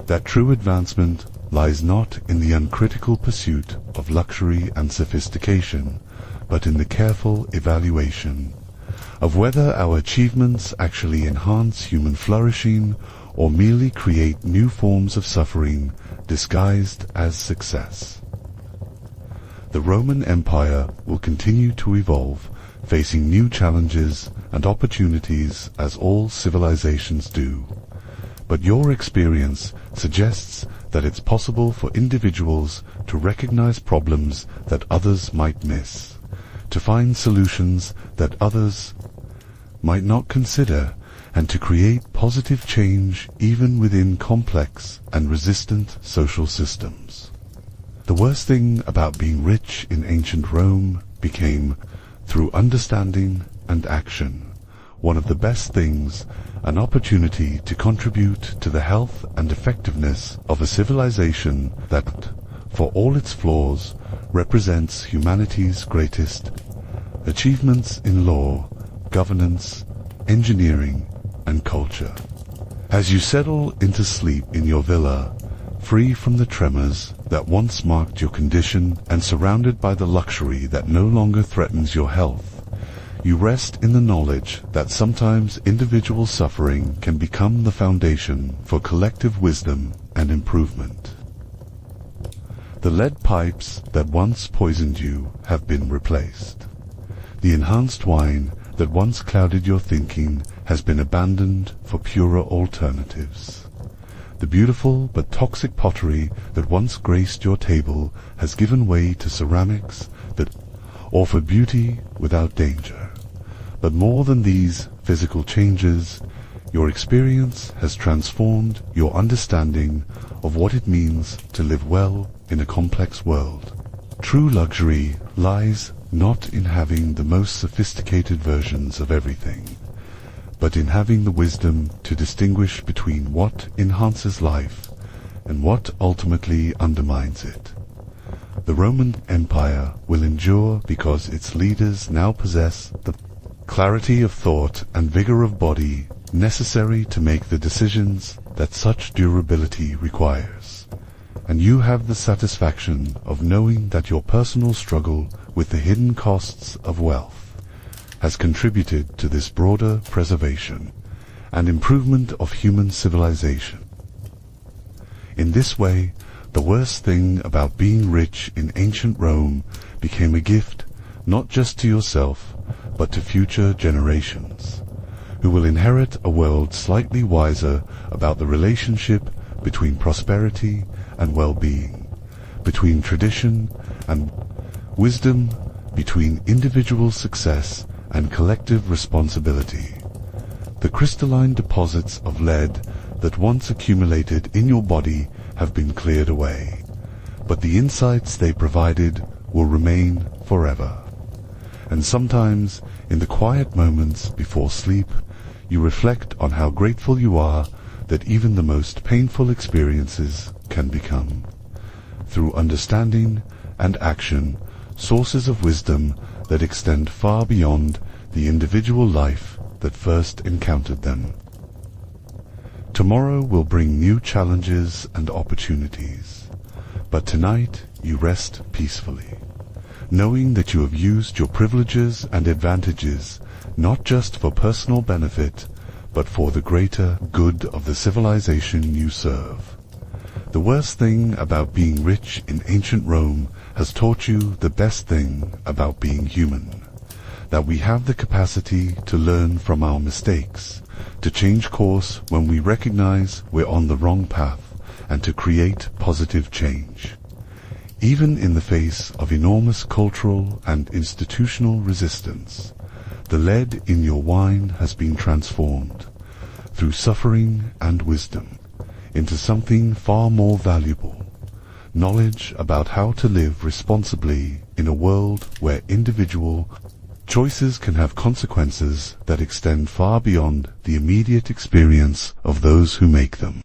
That true advancement lies not in the uncritical pursuit of luxury and sophistication, but in the careful evaluation of whether our achievements actually enhance human flourishing or merely create new forms of suffering disguised as success. The Roman Empire will continue to evolve, facing new challenges and opportunities as all civilizations do. But your experience suggests that it's possible for individuals to recognize problems that others might miss, to find solutions that others might not consider, and to create positive change even within complex and resistant social systems. The worst thing about being rich in ancient Rome became, through understanding and action, one of the best things, an opportunity to contribute to the health and effectiveness of a civilization that, for all its flaws, represents humanity's greatest achievements in law, governance, engineering, and culture. As you settle into sleep in your villa, free from the tremors that once marked your condition and surrounded by the luxury that no longer threatens your health, you rest in the knowledge that sometimes individual suffering can become the foundation for collective wisdom and improvement. The lead pipes that once poisoned you have been replaced. The enhanced wine that once clouded your thinking has been abandoned for purer alternatives. The beautiful but toxic pottery that once graced your table has given way to ceramics that offer beauty without danger. But more than these physical changes, your experience has transformed your understanding of what it means to live well in a complex world. True luxury lies not in having the most sophisticated versions of everything, but in having the wisdom to distinguish between what enhances life and what ultimately undermines it. The Roman Empire will endure because its leaders now possess the clarity of thought and vigor of body necessary to make the decisions that such durability requires. And you have the satisfaction of knowing that your personal struggle with the hidden costs of wealth has contributed to this broader preservation and improvement of human civilization. In this way, the worst thing about being rich in ancient Rome became a gift not just to yourself, but to future generations, who will inherit a world slightly wiser about the relationship between prosperity and well-being, between tradition and wisdom, between individual success and collective responsibility. The crystalline deposits of lead that once accumulated in your body have been cleared away, but the insights they provided will remain forever. And sometimes, in the quiet moments before sleep, you reflect on how grateful you are that even the most painful experiences can become, through understanding and action, sources of wisdom that extend far beyond the individual life that first encountered them. Tomorrow will bring new challenges and opportunities, but tonight you rest peacefully, knowing that you have used your privileges and advantages not just for personal benefit, but for the greater good of the civilization you serve. The worst thing about being rich in ancient Rome has taught you the best thing about being human, that we have the capacity to learn from our mistakes, to change course when we recognize we're on the wrong path, and to create positive change. Even in the face of enormous cultural and institutional resistance, the lead in your wine has been transformed, through suffering and wisdom, into something far more valuable: knowledge about how to live responsibly in a world where individual choices can have consequences that extend far beyond the immediate experience of those who make them.